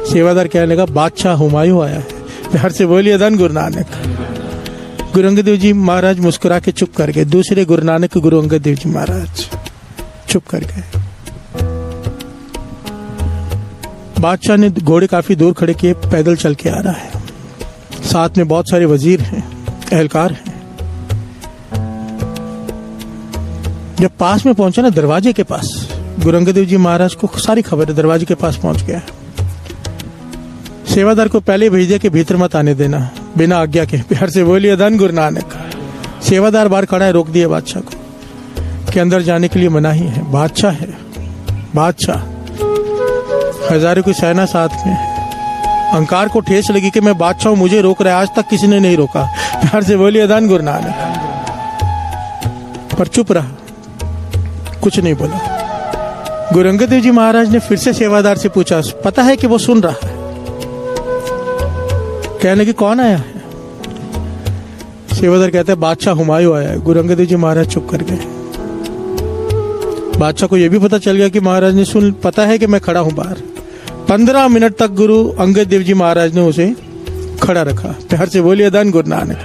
सेवादार कहने लगा बादशाह हुमायूं आया है, प्यार से बोलिए धन गुरु नानक। गुरु अंगद देव जी महाराज मुस्कुरा के चुप कर गए। दूसरे गुरु नानक गुरु अंगद देव जी महाराज चुप कर गए। बादशाह ने घोड़े काफी दूर खड़े किए, पैदल चल के आ रहा है, साथ में बहुत सारे वजीर हैं, अहलकार हैं। जब पास में पहुंचा ना, दरवाजे के पास, गुरु अंगद देव जी महाराज को सारी खबर है, दरवाजे के पास पहुंच गया। सेवादार को पहले भेज दिया कि भीतर मत आने देना बिना आज्ञा के। प्यार से बोलिए धन गुरु नानक। सेवादार बाहर खड़ा है, रोक दिया बादशाह को कि अंदर जाने के लिए मनाही है। बादशाह है, बादशाह, हजारों की सेना साथ में। अहंकार को ठेस लगी कि मैं बादशाह हूं, मुझे रोक रहा है। आज तक किसी ने नहीं रोका। प्यार से बोलिए धन गुरु नानक। पर चुप रहा, कुछ नहीं बोला। गुरु अंगद देव जी महाराज ने फिर से सेवादार से पूछा, पता है कि वो सुन रहा है। कहने कि कौन आया है? सेवादार कहता है बादशाह हुमायूं आया है। गुरु अंगद देव जी महाराज चुप कर गए। बादशाह को यह भी पता चल गया कि महाराज ने सुन, पता है कि मैं खड़ा हूं बाहर। 15 मिनट तक गुरु अंगद देव जी महाराज ने उसे खड़ा रखा। प्यार से बोलिए धन गुरु नानक।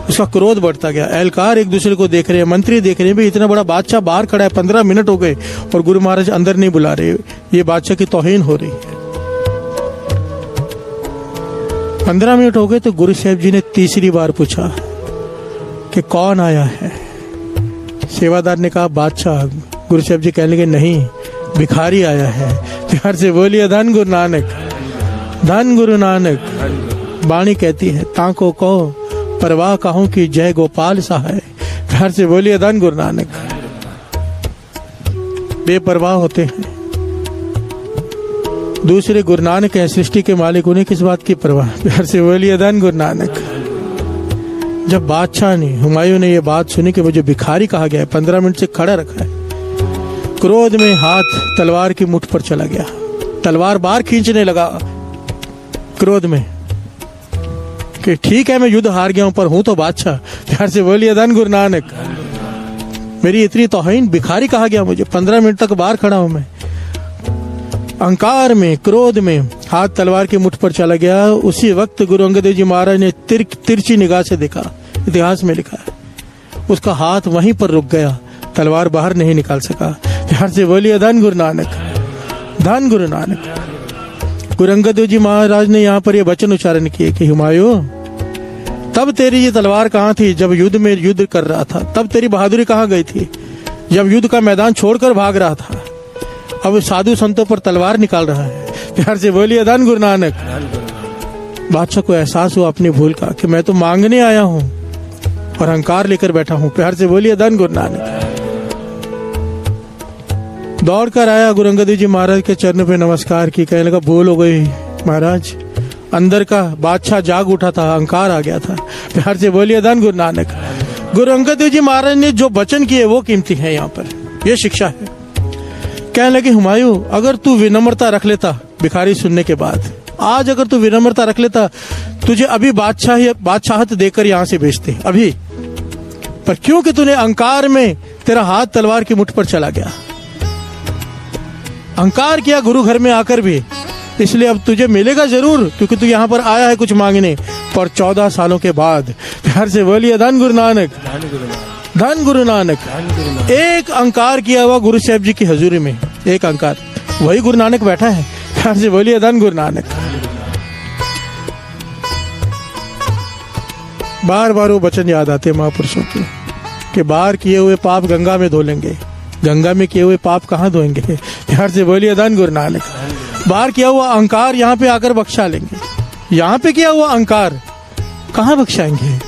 उसका क्रोध बढ़ता गया। एहलकार एक दूसरे को देख रहे हैं, मंत्री देख रहे हैं, भाई इतना बड़ा बादशाह बाहर खड़ा है, 15 मिनट हो गए और गुरु महाराज अंदर नहीं बुला रहे। ये बादशाह की तौहीन हो रही है। 15 मिनट हो गए तो गुरु साहब जी ने तीसरी बार पूछा कि कौन आया है? सेवादार ने कहा बादशाह। गुरु साहब जी कहने लगे नहीं, भिखारी आया है। प्यार से बोलिए धन गुरु नानक। धन गुरु नानक। वाणी कहती है, ताको कहो परवाह कहूं कि जय गोपाल सहाय। प्यार से बोलिए धन गुरु नानक। बेपरवाह होते हैं। दूसरे गुरु नानक है, सृष्टि के मालिक, उन्हें किस बात की परवाह? प्यार से बोलिए धन गुरु नानक। जब बादशाह ने, हुमायूं ने ये बात सुनी कि मुझे भिखारी कहा गया है, 15 मिनट से खड़ा रखा है, क्रोध में हाथ तलवार की मुठ पर चला गया। तलवार बाहर खींचने लगा क्रोध में कि ठीक है मैं युद्ध हार गया हूं पर हूं तो बादशाह। प्यार से बोलिए धन गुरु नानक। मेरी इतनी तौहीन, भिखारी कहा गया मुझे, 15 मिनट तक बाहर खड़ा हूं मैं। अहंकार में, क्रोध में हाथ तलवार की मुठ पर चला गया। उसी वक्त गुरु अंगद देव जी महाराज ने तिरछी निगाह से देखा, इतिहास में लिखा है, उसका हाथ वहीं पर रुक गया, तलवार बाहर नहीं निकाल सका। प्यार से बोलिए धन गुरु नानक। धन गुरु नानक। गुरु अंगद देव जी महाराज ने यहाँ पर ये वचन उच्चारण किए कि हुमायूं, तब तेरी ये तलवार कहाँ थी जब युद्ध में युद्ध कर रहा था? तब तेरी बहादुरी कहाँ गई थी जब युद्ध का मैदान छोड़कर भाग रहा था? अब साधु संतों पर तलवार निकाल रहा है। प्यार से बोलिए धन गुरु नानक। बादशाह को एहसास हुआ अपनी भूल का कि मैं तो मांगने आया हूं और अहंकार लेकर बैठा हूं। प्यार से बोलिए धन गुरु नानक। दौड़ कर आया, गुरु अंगद देव जी महाराज के चरणों पे नमस्कार की, कहने लगा भूल हो गई महाराज, अंदर का बादशाह जाग उठा था, अहंकार आ गया था। प्यार से बोलिए धन गुरु नानक। गुरु अंगद देव जी महाराज ने जो वचन किए वो कीमती है, यहाँ पर ये शिक्षा है। कहने लगे हुमायूं, अगर तू विनम्रता रख लेता, भिखारी सुनने के बाद, आज अगर तू विनम्रता रख लेता, तुझे अभी बादशाहत देकर यहां से भेजते अभी, पर क्योंकि तूने अहंकार में, तेरा हाथ तलवार की मुठ पर चला गया, अहंकार किया गुरु घर में आकर भी, इसलिए अब तुझे मिलेगा जरूर, क्योंकि तू यहाँ पर आया है कुछ मांगने, पर 14 सालों के बाद। प्यार से बोलिए धन गुरु नानक। धन गुरु नानक। एक अहंकार किया हुआ गुरु साहब जी की हजूरी में, एक अहंकार, वही गुरु नानक बैठा है। प्यार से बोलिए धन गुरु नानक। बार बार वो वचन याद आते महापुरुषों के कि बाहर किए हुए पाप गंगा में धो लेंगे, गंगा में किए हुए पाप कहाँ धोएंगे? प्यार से बोलिए धन गुरु नानक। बाहर किया हुआ अहंकार यहाँ पे आकर बख्शा लेंगे, यहाँ पे किया हुआ अहंकार कहाँ बख्शाएंगे?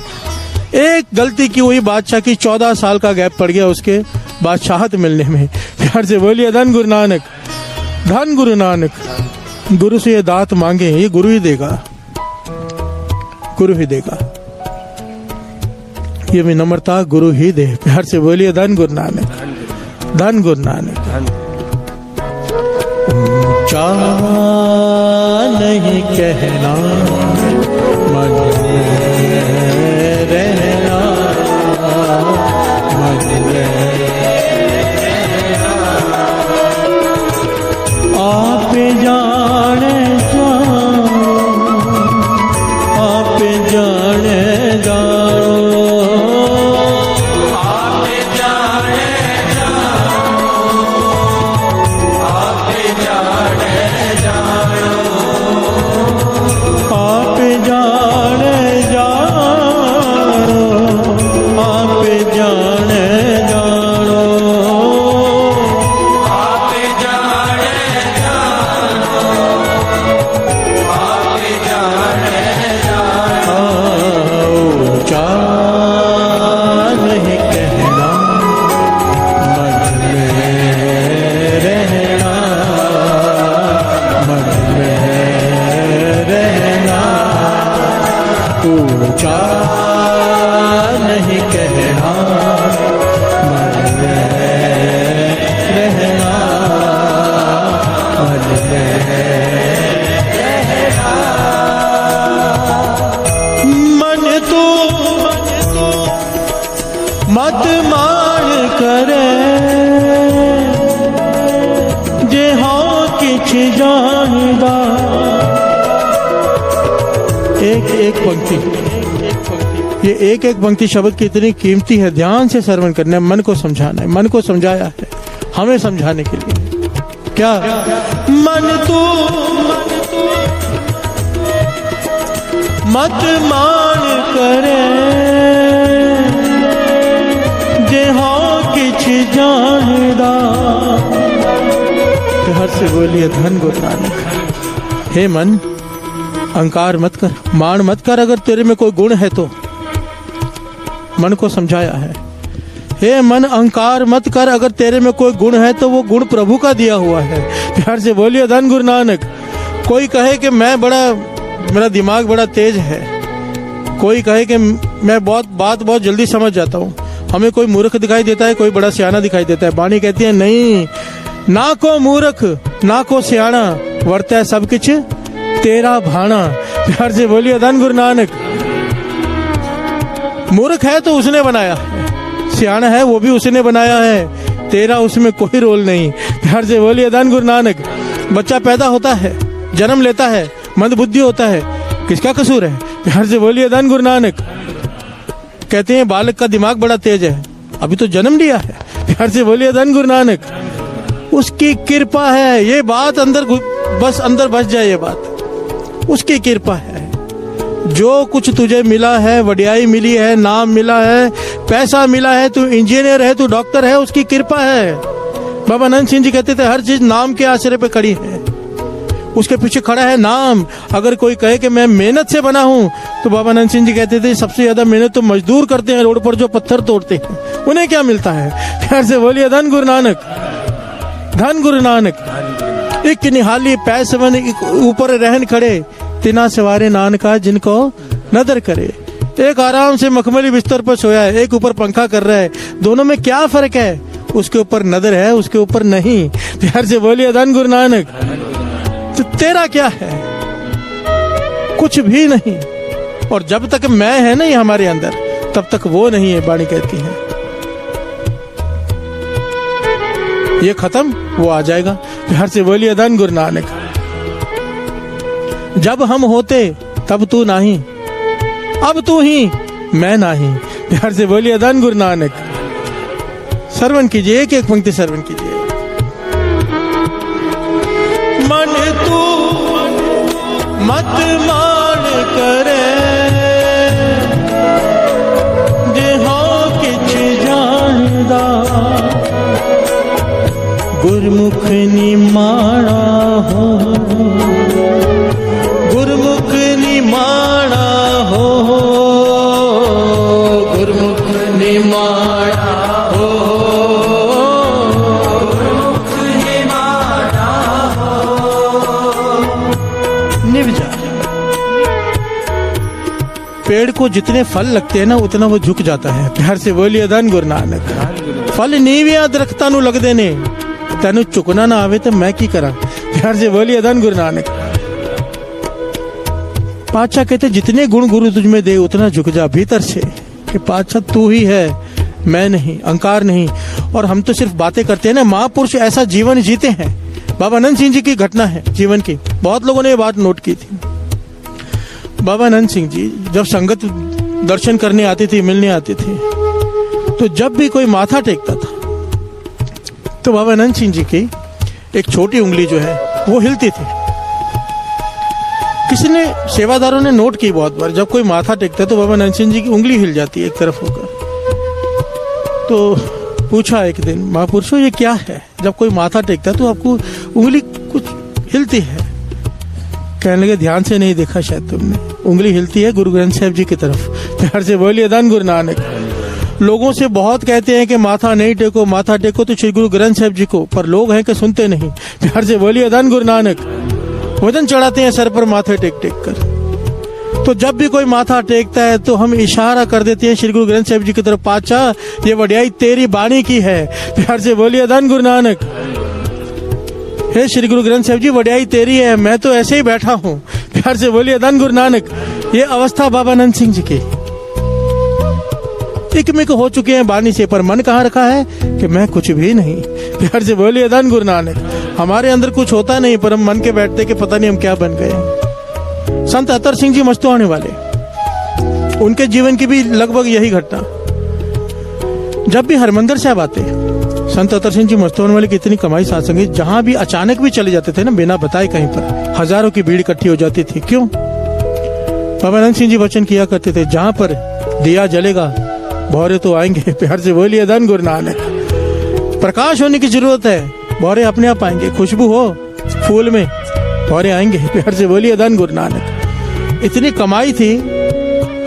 एक गलती की हुई बादशाह की 14 साल का गैप पड़ गया उसके बादशाहत मिलने में। प्यार से बोलिए धन गुरु नानक। धन गुरु नानक। गुरु से ये दात मांगे, ये गुरु ही देगा, गुरु ही देगा। ये विनम्रता गुरु ही दे। प्यार से बोलिए धन गुरु नानक। धन गुरु नानक। ऊंचा नहीं कहना, मन में रहना, मन में आप जाने जाओ, आप जाने जाओ, आप जाने जाओ, आप जाने जाओ, आप ऊंचा नहीं कहना, मन में रहना, मन में रहना। मन तो मत मान करे, जे हाँ किछ जानदा। एक पंक्ति, ये एक पंक्ति शब्द की इतनी कीमती है, ध्यान से श्रवण करना है, मन को समझाना है। मन को समझाया है हमें समझाने के लिए। क्या? मन तो मत मान करे, जे हाँ किछ जानदा। हर से बोलिए धन गुरु नानक। हे मन, अहंकार मत कर, मान मत कर। अगर तेरे में कोई गुण है तो मन को समझाया है। हे मन, अहंकार मत कर। अगर तेरे में कोई गुण है तो वो गुण प्रभु का दिया हुआ है। प्यार से बोलिए धन गुरु नानक। कोई कहे कि मेरा दिमाग बड़ा तेज है, कोई कहे कि मैं बात बहुत जल्दी समझ जाता हूँ, हमें कोई मूर्ख दिखाई देता है, कोई बड़ा सियाना दिखाई देता है। वाणी कहती है नहीं, ना को मूर्ख ना को सियाना, वर्ता है सब कुछ तेरा भाना। प्यार से बोलिए धन गुरु नानक। मूर्ख है तो उसने बनाया है, सियाना है वो भी उसने बनाया है, तेरा उसमें कोई रोल नहीं। प्यार से बोलिए धन गुरु नानक। बच्चा पैदा होता है, जन्म लेता है, मंद बुद्धि होता है, किसका कसूर है? प्यार से बोलिए धन गुरु नानक। कहते हैं बालक का दिमाग बड़ा तेज है, अभी तो जन्म लिया है। प्यार से बोलिए धन गुरु नानक। उसकी कृपा है, ये बात अंदर बस जाए, ये बात उसकी कृपा है। जो कुछ तुझे मिला है, वडियाई मिली है, नाम मिला है, पैसा मिला है, तू इंजीनियर है, तू डॉक्टर है, उसकी कृपा है। बाबा नंद सिंह जी कहते थे हर चीज नाम के आश्रय पे खड़ी है, उसके पीछे खड़ा है नाम। अगर कोई कहे कि मैं मेहनत से बना हूं, तो बाबा नंद सिंह जी कहते थे सबसे ज्यादा मेहनत तो मजदूर करते हैं रोड पर जो पत्थर तोड़ते हैं, उन्हें क्या मिलता है? प्यार से बोलिए धन गुरु नानक। धन गुरु नानक। एक निहाली पैसवन ऊपर रहन खड़े, तिना सवारे नानका जिनको नदर करे। एक आराम से मखमली बिस्तर पर सोया है, एक ऊपर पंखा कर रहा है, दोनों में क्या फर्क है? उसके ऊपर नदर है, उसके ऊपर नहीं। प्यार से बोलिए धन गुरु नानक। तो तेरा क्या है? कुछ भी नहीं। और जब तक मैं है नहीं हमारे अंदर, तब तक वो नहीं है। वाणी कहती है ये खत्म, वो आ जाएगा। प्यार से बोलिए धन गुरु नानक। जब हम होते तब तू नहीं, अब तू ही मैं नहीं। प्यार से बोलिए धन गुरु नानक। श्रवण कीजिए, एक एक पंक्ति श्रवण कीजिए। मन तू मत मान करे, जे हाँ किछ जानदा। गुरमुख निमाणा हो, गुरमुख निमाणा हो, गुरमुख निमाणा हो, गुरमुख निमाणा हो। निभ जा। पेड़ को जितने फल लगते हैं ना, उतना वो झुक जाता है। प्यार से बोलिए धन गुरु नानक। फल नीवियां दरख्तां नूं लगदे ने, तेनू चुकना ना आवे तो मैं की करा। प्यार से बोलिए धन गुरु नानक। पातशाह कहते जितने गुण गुरु तुझ में दे उतना झुक जा भीतर से, कि पातशाह तू ही है, मैं नहीं, अहंकार नहीं। और हम तो सिर्फ बातें करते हैं ना, महापुरुष ऐसा जीवन जीते हैं। बाबा नंद सिंह जी की घटना है जीवन की, बहुत लोगों ने ये बात नोट की थी। बाबा नंद सिंह जी जब संगत दर्शन करने आती थी, मिलने आती थी, तो जब भी कोई माथा टेकता था तो बाबा नंद सिंह जी की एक छोटी उंगली जो है वो हिलती थी। किसी ने, सेवादारों ने नोट की बहुत बार, जब कोई माथा टेकता है तो बाबा नंद सिंह जी की उंगली हिल जाती है एक तरफ होकर। तो पूछा एक दिन, महापुरुषों ये क्या है? जब कोई माथा टेकता है तो आपको उंगली कुछ हिलती है। कहने लगे ध्यान से नहीं देखा शायद तुमने, उंगली हिलती है गुरु ग्रंथ साहिब जी की तरफ। प्यार से बोलिए धन गुरु नानक। लोगों से बहुत कहते हैं कि माथा नहीं टेको, माथा टेको तो श्री गुरु ग्रंथ साहिब जी को, पर लोग हैं कि सुनते नहीं। प्यार से बोलिए धन गुरु नानक। वजन चढ़ाते हैं सर पर माथे टेक टेक कर। तो जब भी कोई माथा टेकता है तो हम इशारा कर देते हैं श्री गुरु ग्रंथ साहिब जी की तरफ, पातशाह ये वड्याई तेरी बाणी की है। प्यार से बोलिए धन गुरु नानक। हे श्री गुरु ग्रंथ साहिब जी वड्याई तेरी है, मैं तो ऐसे ही बैठा हूँ। प्यार से बोलिए धन गुरु नानक। ये अवस्था बाबा नंद सिंह जी की टिकमिक हो चुके हैं बानी से, पर मन कहाँ रखा है कि मैं कुछ भी नहीं। प्यार से बोलिए धन गुरु नानक। हमारे अंदर कुछ होता नहीं, पर हम मन के बैठते कि पता नहीं हम क्या बन गए। संत अतर सिंह जी मस्तुआने वाले, उनके जीवन की भी लगभग यही घटना। जब भी हरमंदिर साहब आते, संत अतर सिंह जी मस्तुआने वाले की इतनी कमाई साथ संगीत, जहां भी अचानक भी चले जाते थे ना, बिना बताए कहीं पर हजारों की भीड़ इकट्ठी हो जाती थी। क्यों? बाबा नंद सिंह जी वचन किया करते थे, जहां पर दिया जलेगा भौरे तो आएंगे। प्यार से बोलिए धन गुरु नानक। प्रकाश होने की जरूरत है, भौरे अपने आप आएंगे। खुशबू हो फूल में, भौरे आएंगे। प्यार से बोलिए धन गुरु नानक। इतनी कमाई थी,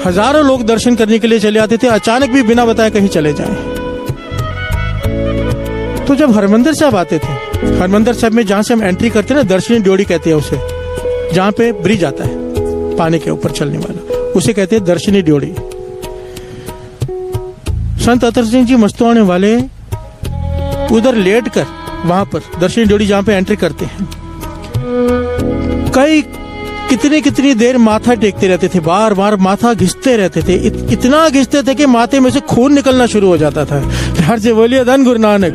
हजारों लोग दर्शन करने के लिए चले आते थे, अचानक भी बिना बताए कहीं चले जाएं। तो जब हरमंदिर साहब आते थे, हरमंदिर साहब में जहां से हम एंट्री करते हैं ना, दर्शनी ड्योढ़ी कहते हैं उसे, जहां पे ब्रिज आता है पानी के ऊपर चलने वाला, उसे कहते हैं दर्शनी ड्योढ़ी। संत अतर सिंह जी मस्तुआने वाले उधर लेट कर वहां पर दर्शनी ड्योढ़ी जहां पे एंट्री करते हैं, कई कितनी देर माथा टेकते रहते थे, बार बार माथा घिसते रहते थे। इतना घिसते थे कि माथे में से खून निकलना शुरू हो जाता था। प्यार से बोलिए धन गुरु नानक।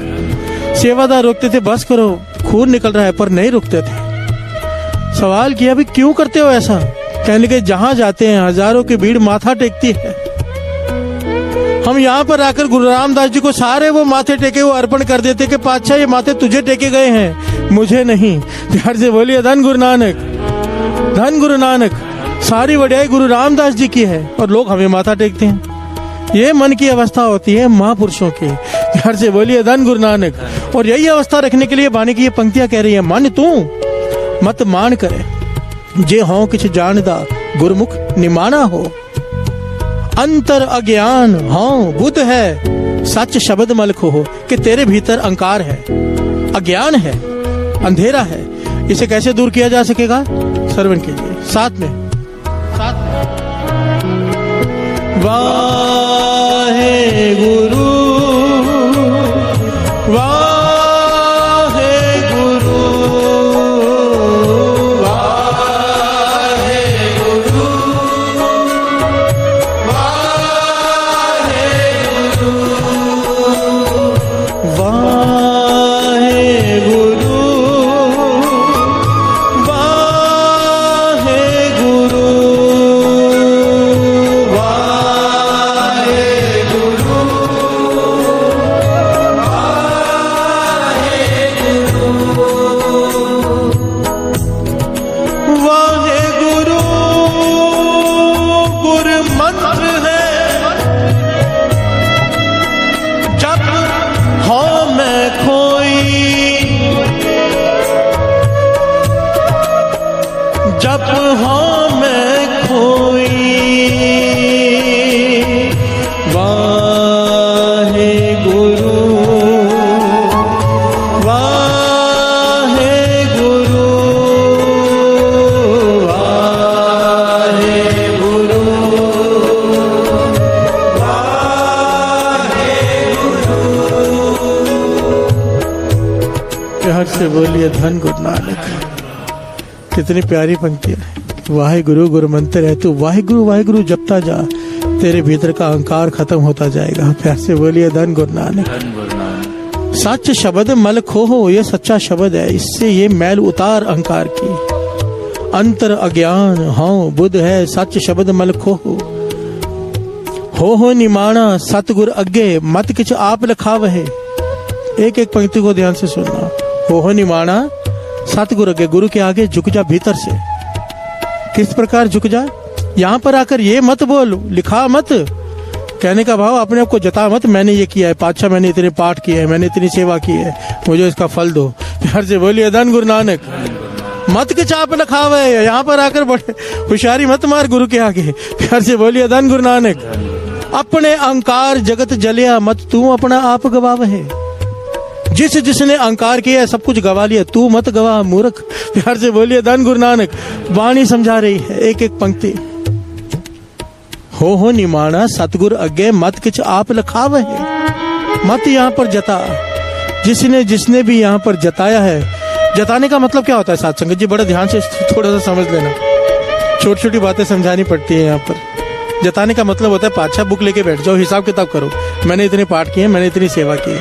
सेवादार रोकते थे, बस करो खून निकल रहा है, पर नहीं रुकते थे। सवाल किया, भी क्यों करते हो ऐसा? कहने के जहां जाते हैं हजारों की भीड़ माथा टेकती है, हम यहाँ पर आकर गुरु रामदास जी को सारे वो माथे टेके वो अर्पण कर देते कि पातशाह ये माथे तुझे टेके गए हैं, मुझे नहीं। प्यार से बोलिए धन गुरु नानक। धन गुरु नानक। सारी वड्याई गुरु रामदास जी की है और लोग हमें माथा टेकते हैं। ये मन की अवस्था होती है महापुरुषों की। प्यार से बोलिए धन गुरु नानक। और यही अवस्था रखने के लिए बानी की ये पंक्तियां कह रही है, मन तू मत मान करे, जे हों किछ जानदा गुरमुख निमाना हो। अंतर अज्ञान हाँ बुध है, सच शब्द मलख हो। कि तेरे भीतर अहंकार है, अज्ञान है, अंधेरा है। इसे कैसे दूर किया जा सकेगा? श्रवण कीजिए साथ में। वाहे गुरु वाहे गुरु वाहे गुरु वाहे गुरु वाहे गुरु वाहे गुरु जप हो मैं खोई। वाहे गुरु वाहे गुरु वाहे गुरु वाहे गुरु। प्यार से बोलिए धन गुरु नानक। कितनी प्यारी पंक्तियां है। वाहे गुरु गुरु मंत्र है, तू वाहे गुरु जपता जा, तेरे भीतर का अहंकार खत्म होता जाएगा। प्यार से बोलिए धन गुरु नानक। सच शब्द मल खो, ये सच्चा शब्द है, इससे ये मैल उतार अहंकार की। अंतर अज्ञान हाँ बुध है, सच शब्द मल खो। हो निमाना सतगुर अगे, मत किछ आप लिखाव है। एक एक पंक्ति को ध्यान से सुनना। हो निमाना सतगुरु के, गुरु के आगे झुक जा भीतर से। किस प्रकार झुक जा? यहाँ पर आकर ये मत बोल, लिखा मत। कहने का भाव अपने आप को जता मत, मैंने ये किया है, पातशाह मैंने इतने पाठ किए हैं, मैंने इतनी सेवा की है, मुझे इसका फल दो। प्यार से बोलिए धन गुरु नानक। मत के चाप लिखाव है, यहाँ पर आकर बड़े होशियारी मत मार गुरु के आगे। प्यार से बोलिए धन गुरु नानक। अपने अहंकार जगत जलिया, मत तू अपना आप गवाव है। जिसने अहंकार किया है सब कुछ गवा लिया, तू मत गवा मूर्ख। प्यार से बोलिए धन गुरु नानक। वाणी समझा रही है एक एक पंक्ति। हो निमाणा सतगुर अगे मत किच आप लखाव है। मत यहाँ पर जता, जिसने भी यहाँ पर जताया है। जताने का मतलब क्या होता है साथ संगत जी, बड़ा ध्यान से थोड़ा सा समझ लेना, छोटी छोटी बातें समझानी पड़ती है यहाँ पर। जताने का मतलब होता है पातशाह बुक लेके बैठ जाओ, हिसाब किताब करो, मैंने इतने पाठ किए, मैंने इतनी सेवा की।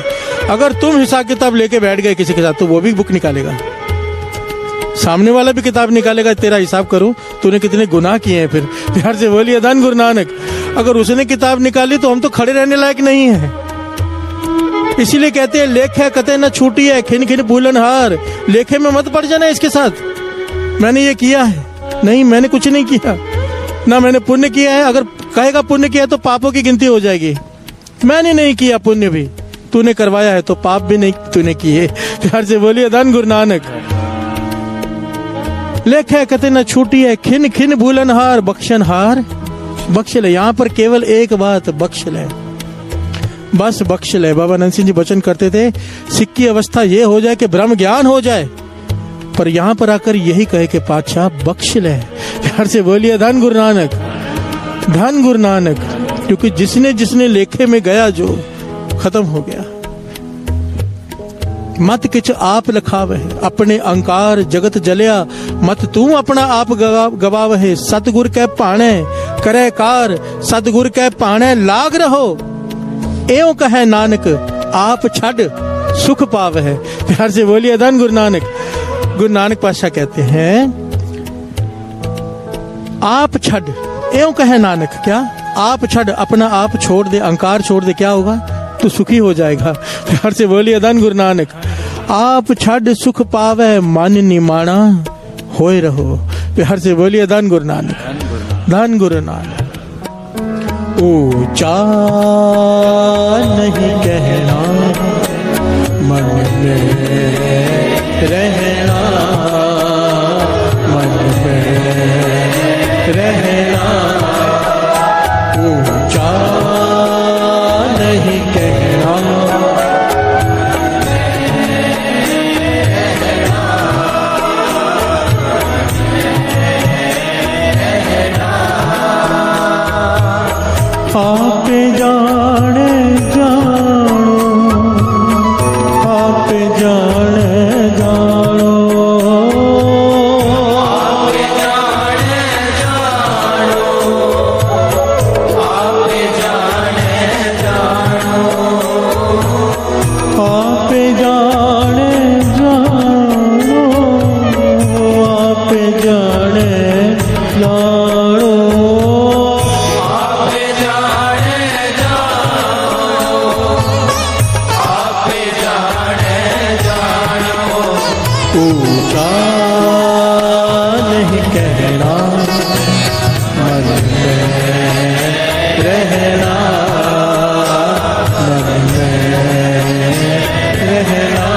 अगर तुम हिसाब किताब लेके बैठ गए किसी के साथ तो वो भी बुक निकालेगा, सामने वाला भी किताब निकालेगा, तेरा हिसाब करूं तूने कितने गुनाह किए हैं। फिर प्यार से बोलिए धन गुरु नानक। अगर उसने किताब निकाली तो हम तो खड़े रहने लायक नहीं है। इसीलिए कहते हैं लेखे कते न छूटी है, खिन खिन भूलन हार। लेखे में मत पड़ जाना इसके साथ, मैंने ये किया है, नहीं मैंने कुछ नहीं किया, ना मैंने पुण्य किया है। अगर कहेगा पुण्य किया तो पापों की गिनती हो जाएगी। मैंने नहीं किया पुण्य भी, तूने करवाया है तो पाप भी नहीं तूने किए। प्यार से बोलिए धन गुरु नानक। लेखे कते न छूटी है, खिन खिन भूलन हार, बख्शन हार बख्श ले। यहाँ पर केवल एक बात, बख्श ले, बस बख्श ले। बाबा नंद सिंह जी वचन करते थे सिक्की अवस्था ये हो जाए कि ब्रह्म ज्ञान हो जाए, पर यहाँ पर आकर यही कहे कि पातशाह बख्श ले। प्यार से बोलिए धन गुरु नानक, धन गुरु नानक। क्योंकि जिसने लेखे में गया जो खत्म हो गया। मत किच आप लखाव है, अपने अंकार जगत जलिया। मत तू अपना आप गवाव है, सतगुर के पाणे करे कार। सतगुर के पाणे लाग रहो, एवं कहे नानक आप छड़ सुख पाव है। प्यार से बोलिए धन गुरु नानक। गुरु नानक पातशाह कहते हैं आप छड़, एवं कहे नानक, क्या आप छड़, अपना आप छोड़ दे, अहंकार छोड़ दे, क्या होगा तू सुखी हो जाएगा। प्यार से बोलिए धन गुरु नानक। आप छड़ सुख पावे, मन निमाणा होए रहो। प्यार से बोलिए धन गुरु नानक, धन गुरु नानक। ऊंचा नहीं कहना, मन में रहना, मन में रहना। ऊंचा नहीं कहना, आप जाने जानो, आप जाने जानो, आप जाने जानो, आप जाने जानो, आप जाने जानो, आप जाने जानो। ऊंचा नहीं कहना, मन में रहना, मन में रहना।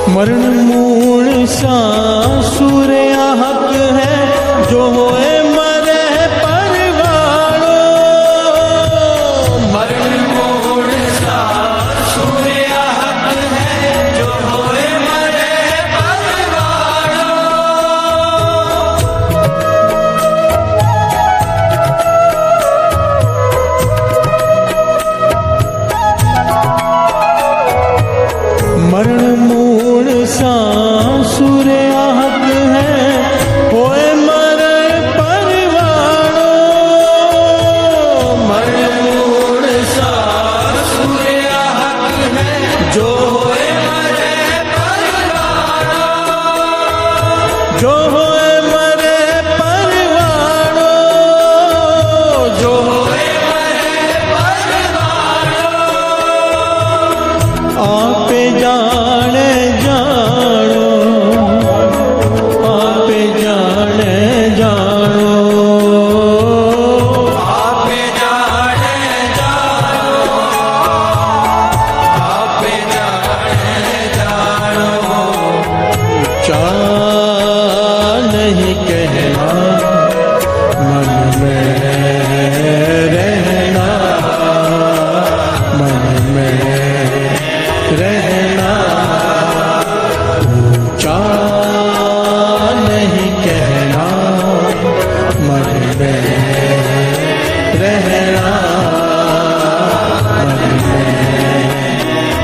मरण मूल सासुर हक है, जो होए मरे परवाणो। मरण मूल सासुर हक है, जो होए मरे परवाणो। मरण मूल सासुर हक है, होए मरे पर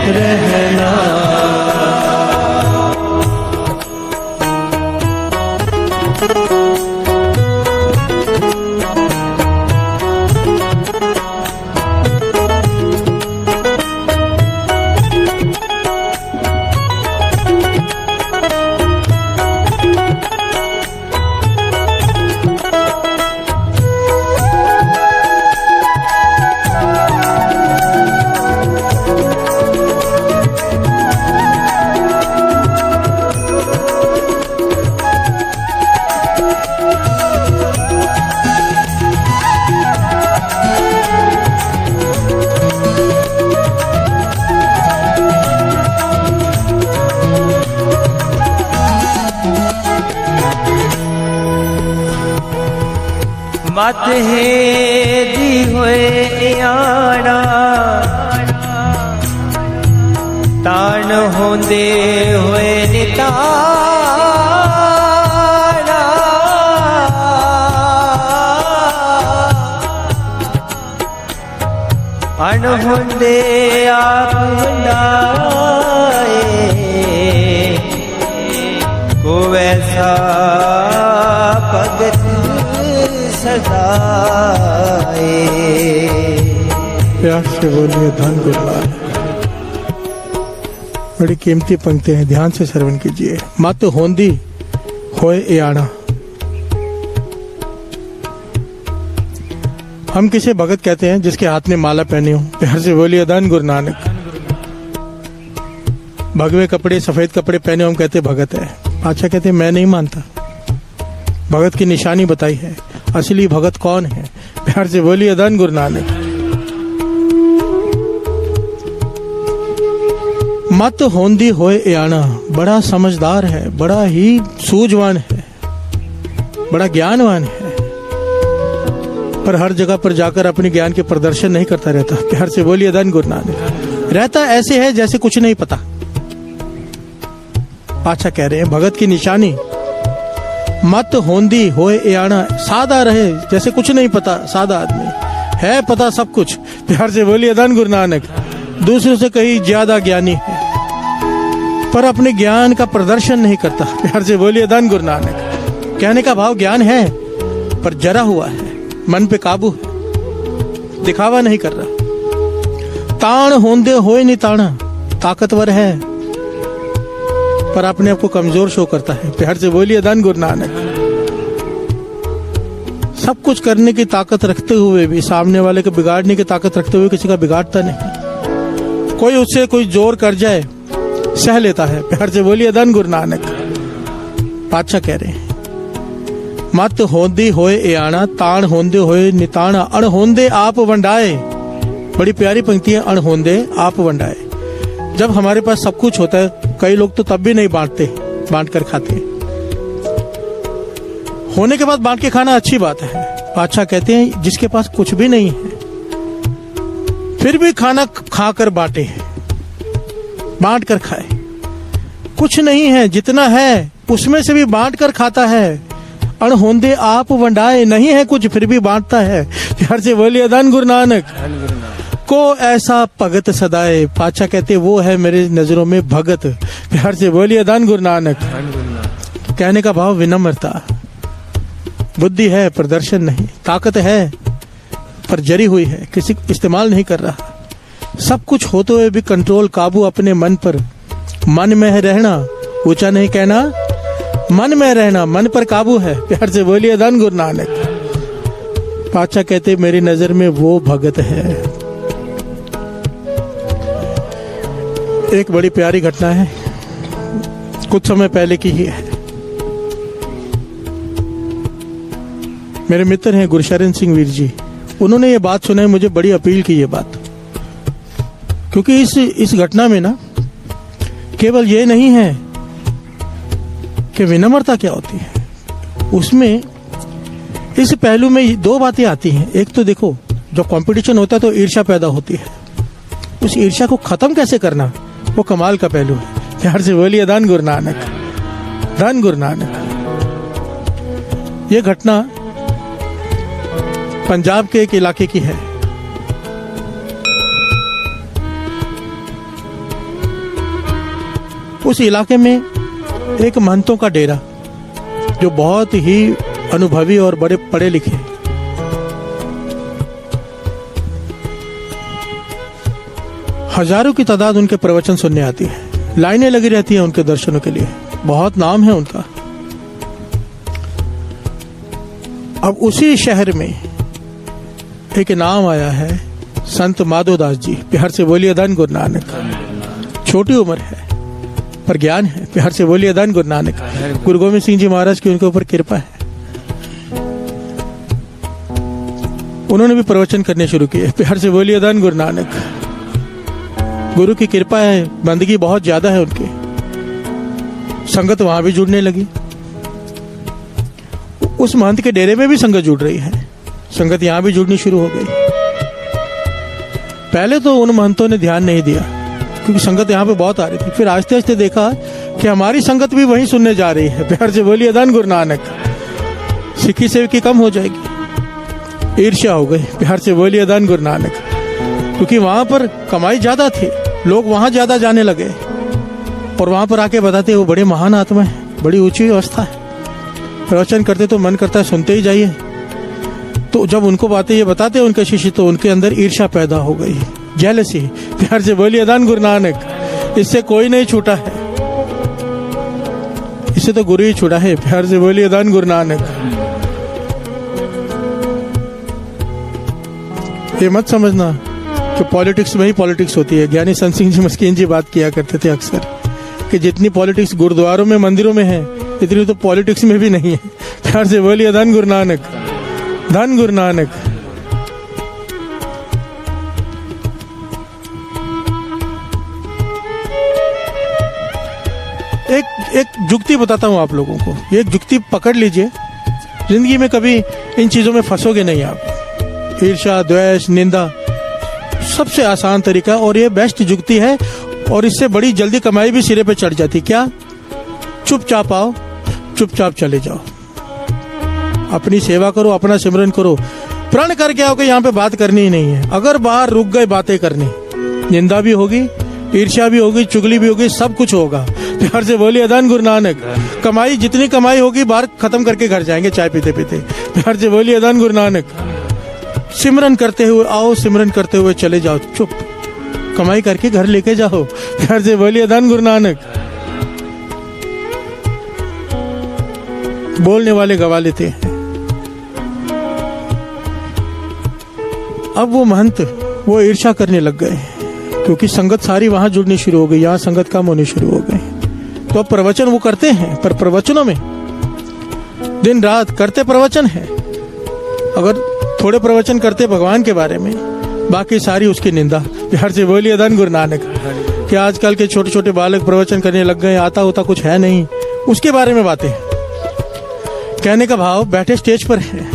रहना। मत है दी होए आना तान होंदे होए निताना। अन होंदे आप वंडाए को वैसा भगत सदाए। प्यार से बोलिए धन गुरुलाल। बड़ी कीमती पंक्ति हैं, ध्यान से श्रवण कीजिए। मत होंदी होए आना। हम किसे भगत कहते हैं जिसके हाथ में माला पहनी हो। प्यार से बोलिए धन गुरु नानक। भगवे कपड़े सफेद कपड़े पहने हम कहते भगत है। अच्छा कहते मैं नहीं मानता। भगत की निशानी बताई है। असली भगत कौन है? प्यार से बोलिए धन गुरु नानक। मत होंदी होए आना बड़ा समझदार है, बड़ा ही सूझवान है, बड़ा ज्ञानवान है, पर हर जगह पर जाकर अपने ज्ञान के प्रदर्शन नहीं करता रहता। प्यार से बोलिए धन गुरु नानक। रहता ऐसे है जैसे कुछ नहीं पता। अच्छा कह रहे हैं भगत की निशानी मत होंदी होए आना, सादा रहे जैसे कुछ नहीं पता। सादा आदमी है, पता सब कुछ। प्यार से बोलिए धन गुरु नानक। दूसरों से कहीं ज्यादा ज्ञानी है पर अपने ज्ञान का प्रदर्शन नहीं करता। प्यार से बोलिए धन गुरु नानक। कहने का भाव ज्ञान है पर जरा हुआ है, मन पे काबू है, दिखावा नहीं कर रहा। ताण होंदे होए नहीं ताना, ताकतवर है पर अपने आप को कमजोर शो करता है। प्यार से बोलिए धन गुरु नानक। सब कुछ करने की ताकत रखते हुए भी सामने वाले को बिगाड़ने की ताकत रखते हुए किसी का बिगाड़ता नहीं। कोई उससे कोई जोर कर जाए सह लेता है। प्यार से बोलिए धन गुरु नानक। पातशाह कह रहे हैं मत होंदी होए आना, ताण होंदे होए निताना, अण होंदे आप वंडाए। बड़ी प्यारी पंक्ति है, अण होंदे आप वंडाए। जब हमारे पास सब कुछ होता है, कई लोग तो तब भी नहीं बांटते, बांट कर खाते। होने के बाद बांट के खाना अच्छी बात है। बादशाह कहते हैं जिसके पास कुछ भी नहीं है फिर भी खाना खाकर बांटे, बांट कर खाए। कुछ नहीं है, जितना है उसमें से भी बांट कर खाता है। अणहोंदे आप वंडाए, नहीं है कुछ फिर भी बांटता है। प्यार से बोलिए धन गुरु नानक। को ऐसा भगत सदाए। पातशाह कहते वो है मेरे नजरों में भगत। प्यार से बोलिए धन गुरु नानक। कहने का भाव विनम्रता। बुद्धि है प्रदर्शन नहीं, ताकत है पर जरी हुई है, किसी इस्तेमाल नहीं कर रहा। सब कुछ होते हुए भी कंट्रोल, काबू अपने मन पर। मन में है रहना, ऊंचा नहीं कहना, मन में रहना, मन पर काबू है। प्यार से बोलिए धन गुरु नानक। पातशाह कहते मेरी नजर में वो भगत है। एक बड़ी प्यारी घटना है, कुछ समय पहले की ही है। मेरे मित्र हैं गुरशरण सिंह वीर जी, उन्होंने ये बात सुनाई, मुझे बड़ी अपील की ये बात। क्योंकि इस घटना में ना केवल ये नहीं है कि विनम्रता क्या होती है, उसमें इस पहलू में दो बातें आती हैं। एक तो देखो जब कंपटीशन होता है तो ईर्ष्या पैदा होती है, उस ईर्ष्या को खत्म कैसे करना, वो कमाल का पहलू है। प्यार से बोलिए धन गुरु नानक। धन गुरु नानक। ये घटना पंजाब के एक इलाके की है। उस इलाके में एक महंतों का डेरा, जो बहुत ही अनुभवी और बड़े पढ़े लिखे, हजारों की तादाद उनके प्रवचन सुनने आती है, लाइनें लगी रहती हैं उनके दर्शनों के लिए, बहुत नाम है उनका। अब उसी शहर में एक नाम आया है संत माधोदास जी। प्यार से बोलिए धन गुरु नानक। छोटी उम्र है पर ज्ञान है। प्यार से बोलिए धन गुरु नानक। गुरु गोविंद सिंह जी महाराज की उनके ऊपर कृपा है। उन्होंने भी प्रवचन करने शुरू किए। प्यार से बोलिए धन गुरु नानक। गुरु की कृपा है, बंदगी बहुत ज्यादा है उनकी। संगत वहां भी जुड़ने लगी। उस महंत के डेरे में भी संगत जुड़ रही है। संगत यहां भी जुड़नी शुरू हो गई। पहले तो उन महंतों ने ध्यान नहीं दिया क्योंकि संगत यहाँ पे बहुत आ रही थी। फिर आस्ते आस्ते देखा कि हमारी संगत भी वहीं सुनने जा रही है। प्यार से बोलिए धन गुरु नानक। सिक्की सेवकी कम हो जाएगी। ईर्ष्या हो गई। प्यार से बोलिए धन गुरु नानक। क्योंकि वहां पर कमाई ज्यादा थी, लोग वहां ज्यादा जाने लगे और वहां पर आके बताते वो बड़े महान आत्मा है, बड़ी ऊंची अवस्था है। प्रवचन करते तो मन करता है सुनते ही जाइए। तो जब उनको बातें ये बताते उनके शिष्य, तो उनके अंदर ईर्ष्या पैदा हो गई, जेलसी। प्यार से बोलिए धन गुरु नानक। इससे कोई नहीं छूटा है, इससे तो गुरु ही छूटा है। प्यार से बोलिए धन गुरु नानक। ये मत समझना कि पॉलिटिक्स में ही पॉलिटिक्स होती है। ज्ञानी संत सिंह जी मस्कीन जी बात किया करते थे अक्सर कि जितनी पॉलिटिक्स गुरुद्वारों में मंदिरों में है, इतनी तो पॉलिटिक्स में भी नहीं है। प्यार से बोलिए धन गुरु नानक। धन गुरु नानक। एक जुक्ति बताता हूं आप लोगों को। ये जुक्ति पकड़ लीजिए, जिंदगी में कभी इन चीजों में फंसोगे नहीं आप। ईर्ष्या, द्वेष, निंदा, सबसे आसान तरीका और ये बेस्ट जुक्ति है और इससे बड़ी जल्दी कमाई भी सिरे पे चढ़ जाती। क्या? चुपचाप आओ, चुपचाप चले जाओ, अपनी सेवा करो, अपना सिमरन करो। प्रण करके आओ कि यहाँ पे बात करनी ही नहीं है। अगर बाहर रुक गए बातें करनी, निंदा भी होगी, ईर्ष्या भी होगी, चुगली भी होगी, सब कुछ होगा। प्यार से बोलिए धन गुरु नानक। कमाई जितनी कमाई होगी बाहर खत्म करके घर जाएंगे चाय पीते पीते। प्यार से बोलिए धन गुरु नानक। सिमरन करते हुए आओ, सिमरन करते हुए चले जाओ, चुप कमाई करके घर लेके जाओ। प्यार से बोलिए धन गुरु नानक। बोलने वाले गवा लेते हैं। अब वो महंत वो ईर्ष्या करने लग गए क्योंकि संगत सारी वहां जुड़नी शुरू हो गई, यहाँ संगत कम होनी शुरू हो गई। तो अब प्रवचन वो करते हैं, पर प्रवचनों में दिन रात करते प्रवचन है। अगर थोड़े प्रवचन करते भगवान के बारे में, बाकी सारी उसकी निंदा। प्यार से बोलिए धन गुरु नानक। कि आजकल के छोटे छोटे बालक प्रवचन करने लग गए, आता होता कुछ है नहीं, उसके बारे में बातें। कहने का भाव बैठे स्टेज पर है,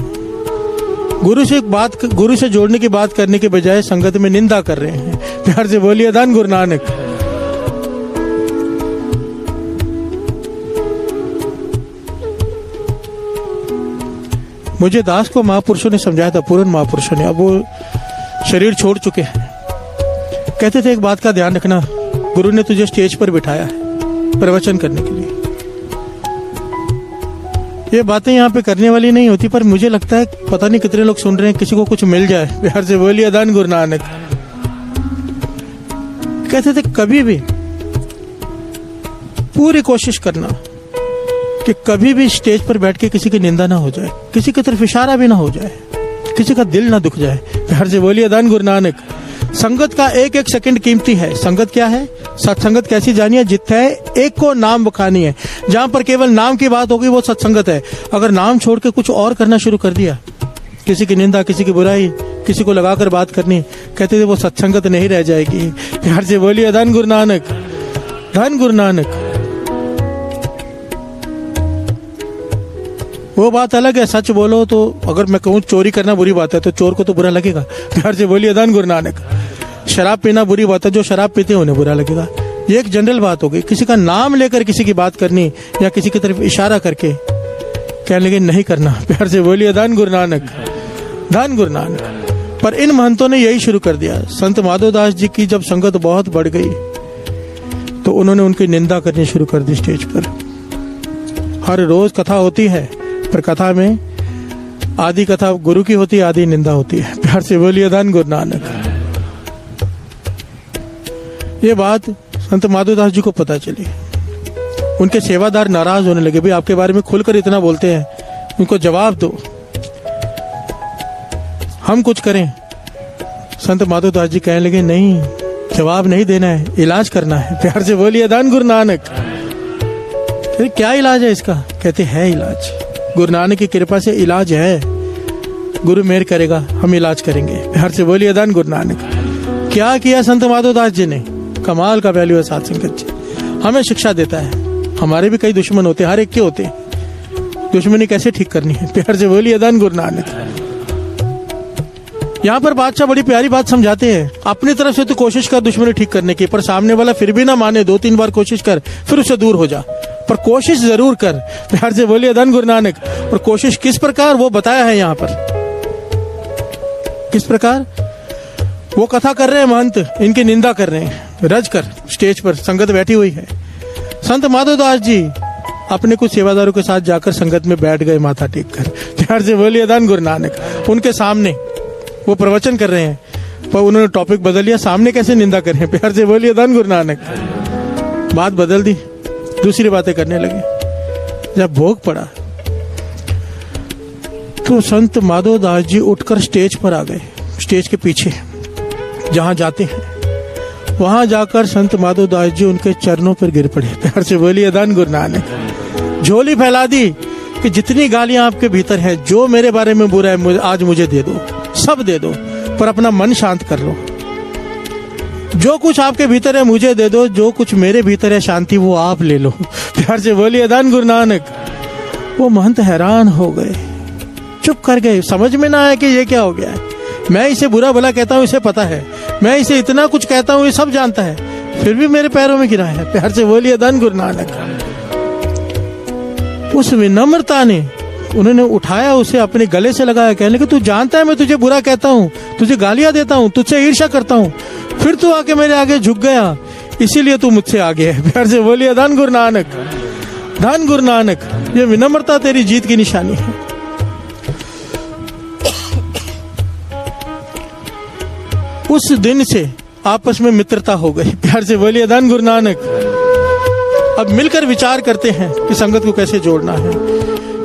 गुरु से जोड़ने की बात करने के बजाय संगत में निंदा कर रहे हैं। प्यार से बोलिए धन गुरु नानक। मुझे दास को महापुरुषों ने समझाया था, पूर्ण महापुरुषों ने। अब वो शरीर छोड़ चुके हैं। कहते थे एक बात का ध्यान रखना, गुरु ने तुझे स्टेज पर बिठाया है प्रवचन करने के लिए। ये बातें यहाँ पे करने वाली नहीं होती, पर मुझे लगता है पता नहीं कितने लोग सुन रहे हैं, किसी को कुछ मिल जाए। प्यार से बोलिए धन गुरु नानक। कहते थे कभी भी पूरी कोशिश करना कि कभी भी स्टेज पर बैठ के किसी की निंदा ना हो जाए, किसी की तरफ इशारा भी ना हो जाए, किसी का दिल ना दुख जाए। प्यार से बोलिए धन गुरु नानक। संगत का एक एक सेकंड कीमती है। संगत क्या है? सत्संगत कैसी जानिए? जिथे एक को नाम बखानी है। जहां पर केवल नाम की बात होगी वो सत्संगत है। अगर नाम छोड़ के कुछ और करना शुरू कर दिया, किसी की निंदा, किसी की बुराई, किसी को लगाकर बात करनी, कहते थे वो सत्संगत नहीं रह जाएगी। प्यार से बोलिए धन गुरु नानक। धन गुरु नानक। वो बात अलग है, सच बोलो तो। अगर मैं कहूँ चोरी करना बुरी बात है तो चोर को तो बुरा लगेगा। प्यार से बोलिए धन गुरु नानक। शराब पीना बुरी बात है, जो शराब पीते हैं उन्हें बुरा लगेगा। ये एक जनरल बात हो गई। किसी का नाम लेकर किसी की बात करनी या किसी की तरफ इशारा करके कहने लगे नहीं करना। प्यार से बोलिए धन गुरु नानक। धन गुरु नानक। पर इन महंतों ने यही शुरू कर दिया। संत माधोदास जी की जब संगत बहुत बढ़ गई तो उन्होंने उनकी निंदा करनी शुरू कर दी स्टेज पर। हर रोज कथा होती है, पर कथा में आधी कथा गुरु की होती है, आधी निंदा होती है। प्यार से बोलिए धन गुरु नानक। ये बात संत माधोदास जी को पता चली। उनके सेवादार नाराज होने लगे, भाई आपके बारे में खुलकर इतना बोलते हैं, उनको जवाब दो, हम कुछ करें। संत माधोदास जी कहने लगे, नहीं, जवाब नहीं देना है, इलाज करना है। प्यार से बोलिए धन गुरु नानक। फिर क्या इलाज है इसका? कहते है इलाज, गुरु नानक की कृपा से इलाज है, गुरु मेहर करेगा, हम इलाज करेंगे। प्यार से बोलिए धन गुरु नानक। क्या किया संत माधोदास जी ने? कमाल का वैल्यू है साध संगत जी। हमें शिक्षा देता है, हमारे भी कई दुश्मन होते हैं, हर एक के होते हैं, दुश्मनी कैसे ठीक करनी है। प्यार से बोलिए धन गुरु नानक। यहाँ पर बादशाह बड़ी प्यारी बात समझाते हैं, अपनी तरफ से तो कोशिश कर दुश्मनी ठीक करने की, पर सामने वाला फिर भी ना माने, 2-3 बार कोशिश कर, फिर उससे दूर हो जा, पर कोशिश जरूर कर। प्यार से बोलिए धन गुरु नानक। और कोशिश किस प्रकार, वो बताया है यहाँ पर। किस प्रकार? वो कथा कर रहे हैं महंत, इनकी निंदा कर रहे हैं, रज कर स्टेज पर संगत बैठी हुई है। संत माधोदास जी अपने कुछ सेवादारों के साथ जाकर संगत में बैठ गए माथा टेक कर। प्यार से बोलिए धन गुरु नानक। उनके सामने वो प्रवचन कर रहे हैं, पर उन्होंने टॉपिक बदल लिया, सामने कैसे निंदा कर रहे हैं। प्यार से बोलिए धन गुरु नानक। बात बदल दी, दूसरी बातें करने लगे। जब भोग पड़ा तो संत माधोदास जी उठकर स्टेज पर आ गए। स्टेज के पीछे जहां जाते हैं, वहां जाकर संत माधोदास जी उनके चरणों पर गिर पड़े। प्यार से बोलिए धन गुरु नानक। झोली फैला दी कि जितनी गालियां आपके भीतर है, जो मेरे बारे में बुरा है, आज मुझे दे दो, सब दे दो, पर अपना मन शांत कर लो। जो कुछ आपके भीतर है मुझे दे दो, जो कुछ मेरे भीतर है शांति वो आप ले लो। प्यार से बोलिए धन गुरु नानक। वो महंत हैरान हो गए, चुप कर गए, समझ में ना आया कि ये क्या हो गया है। मैं इसे बुरा भला कहता हूँ, इसे पता है, मैं इसे इतना कुछ कहता हूँ, ये सब जानता है, फिर भी मेरे पैरों में गिरा है। प्यार से बोलिए धन गुरु नानक। उस विनम्रता ने उन्होंने उठाया, उसे अपने गले से लगाया, कहने कि तू जानता है मैं तुझे बुरा कहता हूँ, तुझे गालियां देता हूँ, तुझसे ईर्ष्या करता हूँ, फिर तू आके मेरे आगे झुक गया, इसीलिए तू मुझसे आगे है। प्यार से बोलिए धन गुरु नानक। धन गुरु नानक, ये विनम्रता तेरी जीत की निशानी है। उस दिन से आपस में मित्रता हो गई। प्यार से बोलिए धन गुरु नानक। अब मिलकर विचार करते हैं कि संगत को कैसे जोड़ना है।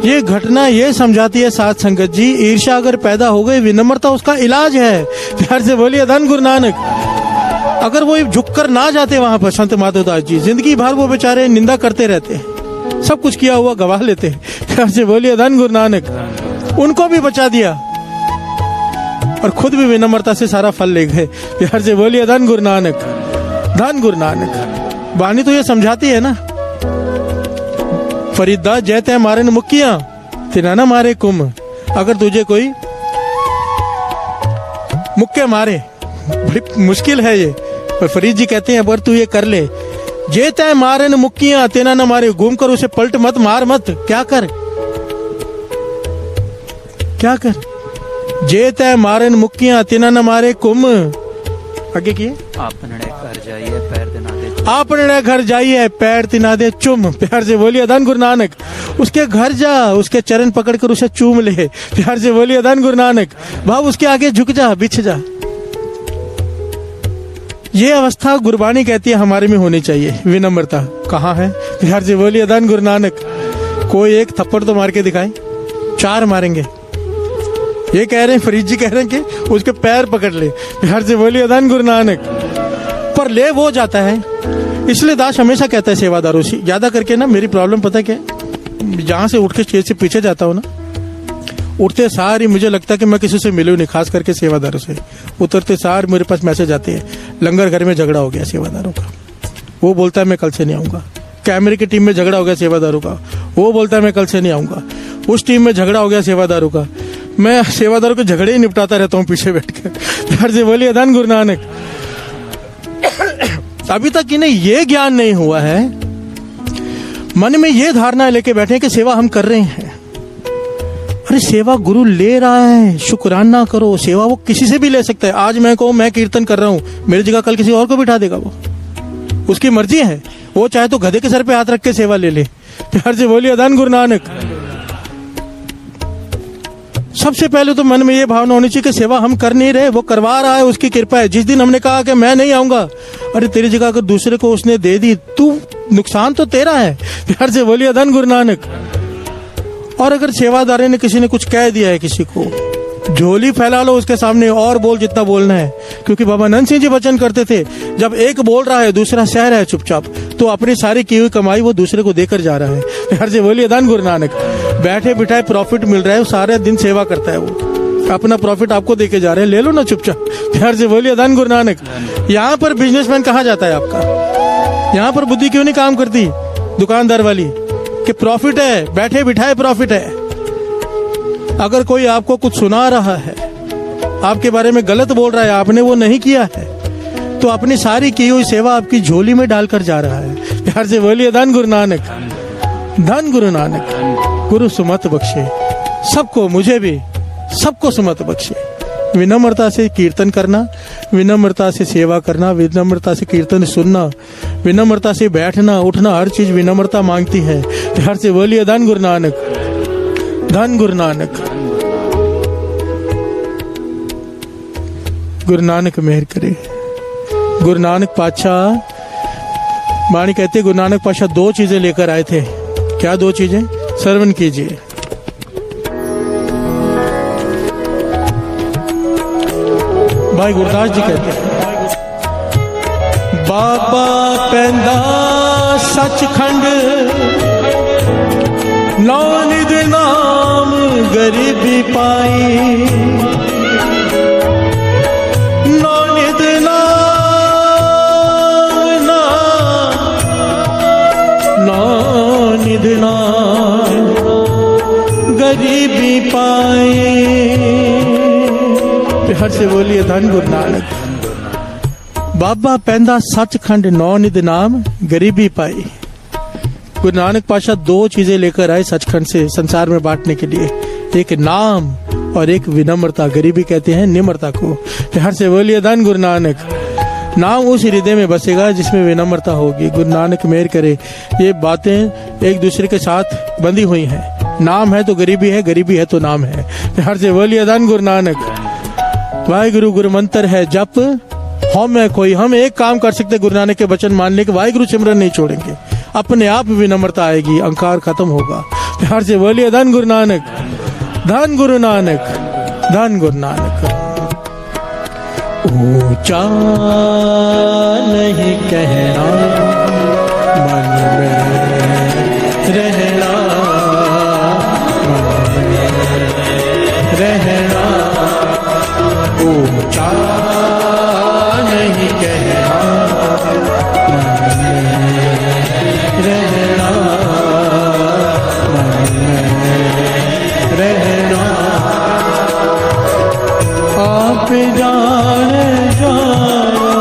ये घटना ये समझाती है साध संगत जी, ईर्ष्या अगर पैदा हो गई, विनम्रता उसका इलाज है। प्यार से बोलिए धन गुरु नानक। अगर वो झुककर ना जाते वहां पर संत माधोदास जी, जिंदगी भर वो बेचारे निंदा करते रहते, सब कुछ किया हुआ गवा लेते। प्यार से बोलिए धन गुरु नानक। उनको भी बचा दिया और खुद भी विनम्रता से सारा फल ले गए। प्यार से बोलिए धन गुरु नानक। धन गुरु नानक। वाणी तो ये समझाती है ना, फरीदा जैते मारे न मुक्कियां तिना ना मारे कुम। अगर तुझे कोई मुक्के मारे, बड़ी मुश्किल है ये, पर फरीद जी कहते हैं अगर तू ये कर ले, जे तय मारे न मुक्कियां तेना न मारे, घूम कर उसे पलट मत, मार मत, क्या कर, क्या कर, जे तय मारे न मुक्कियां तेना न मारे कुम। आगे किए, अपने घर जाइए पैर दिना दे, अपने घर जाइए पैर तिना दे चुम। प्यार से बोलिए धन गुरु नानक। उसके घर जा, उसके चरण पकड़कर उसे चूम ले। प्यार से बोलिए धन गुरु नानक। भाव उसके आगे झुक जा, बिछ जा। ये अवस्था गुरबाणी कहती है हमारे में होनी चाहिए। विनम्रता कहाँ है? प्यार से बोलिए धन गुरु नानक। कोई एक थप्पड़ तो मार के दिखाए, 4 मारेंगे। ये कह रहे हैं, फरीद जी कह रहे हैं कि उसके पैर पकड़ ले। प्यार से बोलिए धन गुरु नानक। पर ले वो जाता है, इसलिए दास हमेशा कहता है सेवादारों से, ज्यादा करके ना मेरी प्रॉब्लम पता क्या है, जहां से उठ के स्टेज से पीछे जाता हूँ ना, उठते सार ही मुझे लगता है कि मैं किसी से मिलूं नहीं, खास करके सेवादारों से। उतरते सार मेरे पास मैसेज आते हैं, लंगर घर में झगड़ा हो गया सेवादारों का, वो बोलता है मैं कल से नहीं आऊंगा। कैमरे की टीम में झगड़ा हो गया सेवादारों का, वो बोलता है मैं कल से नहीं आऊंगा। उस टीम में झगड़ा हो गया सेवादारों का, मैं सेवादारों के झगड़े ही निपटाता रहता हूँ पीछे बैठ कर। प्यार से बोलिए धन गुरु नानक। अभी तक इन्हें ये ज्ञान नहीं हुआ है, मन में ये धारणा लेके बैठे कि सेवा हम कर रहे हैं। अरे सेवा गुरु ले रहा है, शुक्राना करो। सेवा वो किसी से भी ले सकता है। आज मैं कहूं मैं कीर्तन कर रहा हूं, मेरी जगह कल किसी और को बिठा देगा वो। उसकी मर्जी है, वो चाहे तो गधे के सर पे हाथ रख के सेवा ले ले। प्यार से बोलिए धन गुरु नानक। सबसे पहले तो मन में ये भावना होनी चाहिए कि सेवा हम कर नहीं रहे, वो करवा रहा है, उसकी कृपा है। जिस दिन हमने कहा कि मैं नहीं आऊंगा, अरे तेरी जगह अगर दूसरे को उसने दे दी, तू नुकसान तो तेरा है। प्यार से बोलिए धन गुरु नानक। और अगर सेवादारी ने किसी ने कुछ कह दिया है किसी को, झोली फैला लो उसके सामने और बोल जितना बोलना है। क्योंकि बाबा नंद सिंह जी वचन करते थे, जब एक बोल रहा है दूसरा सह रहा है चुपचाप, तो अपनी सारी की हुई कमाई वो दूसरे को देकर जा रहा है। प्यार से बोलिए धन गुरु नानक। बैठे बिठाए प्रॉफिट मिल रहा है, सारे दिन सेवा करता है, वो अपना प्रॉफिट आपको देके जा रहे हैं, ले लो ना चुपचाप। प्यार से बोलिए धन गुरु नानक। यहाँ पर बिजनेसमैन कहाँ जाता है आपका? यहाँ पर बुद्धि क्यों नहीं काम करती दुकानदार वाली कि प्रॉफिट है, बैठे बिठाए प्रॉफिट है। अगर कोई आपको कुछ सुना रहा है, आपके बारे में गलत बोल रहा है, आपने वो नहीं किया है, तो अपनी सारी की हुई सेवा आपकी झोली में डालकर जा रहा है। प्यार से बोलिए धन गुरु नानक। धन गुरु नानक। गुरु सुमत बख्शे सबको, मुझे भी, सबको सुमत बख्शे। विनम्रता से कीर्तन करना, विनम्रता से सेवा करना, विनम्रता से कीर्तन सुनना, विनम्रता से बैठना उठना, हर चीज विनम्रता मांगती है। प्यार से बोलिए धन गुरु नानक। धन गुरु नानक। गुरु नानक मेहर करे। गुरु नानक पातशाह, वाणी कहते गुरु नानक पातशाह दो चीजें लेकर आए थे। क्या दो चीजें? श्रवण कीजिए। भाई गुरदास जी कहते हैं, बाबा पैंदा सचखंड, नौनिध नाम गरीबी पाई, नौनिध नौनिध नाम गरीबी पाई। प्यार से बोलिए धन गुरु नानक। बाबा पैंदा सचखंड, नौनिध नाम गरीबी पाई। गुरु नानक पातशाह दो चीजें लेकर आए सचखंड से संसार में बांटने के लिए, एक नाम और एक विनम्रता। गरीबी कहते हैं निम्रता को। प्यार से बोलिए धन गुरु नानक। नाम उस हृदय में बसेगा जिसमें विनम्रता होगी। गुरु नानक मेहर करे। ये बातें एक दूसरे के साथ बंधी हुई हैं। नाम है तो गरीबी है, गरीबी है तो नाम है। प्यार से बोलिए धन गुरु नानक। वाहिगुरु गुरु मंत्र है जप, हम है कोई। हम एक काम कर सकते गुरु नानक के वचन मानने के, वाहिगुरु सिमरन नहीं छोड़ेंगे, अपने आप विनम्रता आएगी, अहंकार खत्म होगा। प्यार से बोलिए धन गुरु नानक। धन गुरु नानक। धन गुरु नानक। ऊंचा नहीं कहना, मन में रहना, मन में रहना। ऊंचा नहीं कहना, मन में रहना, मन में रहना। आप जाने जानो,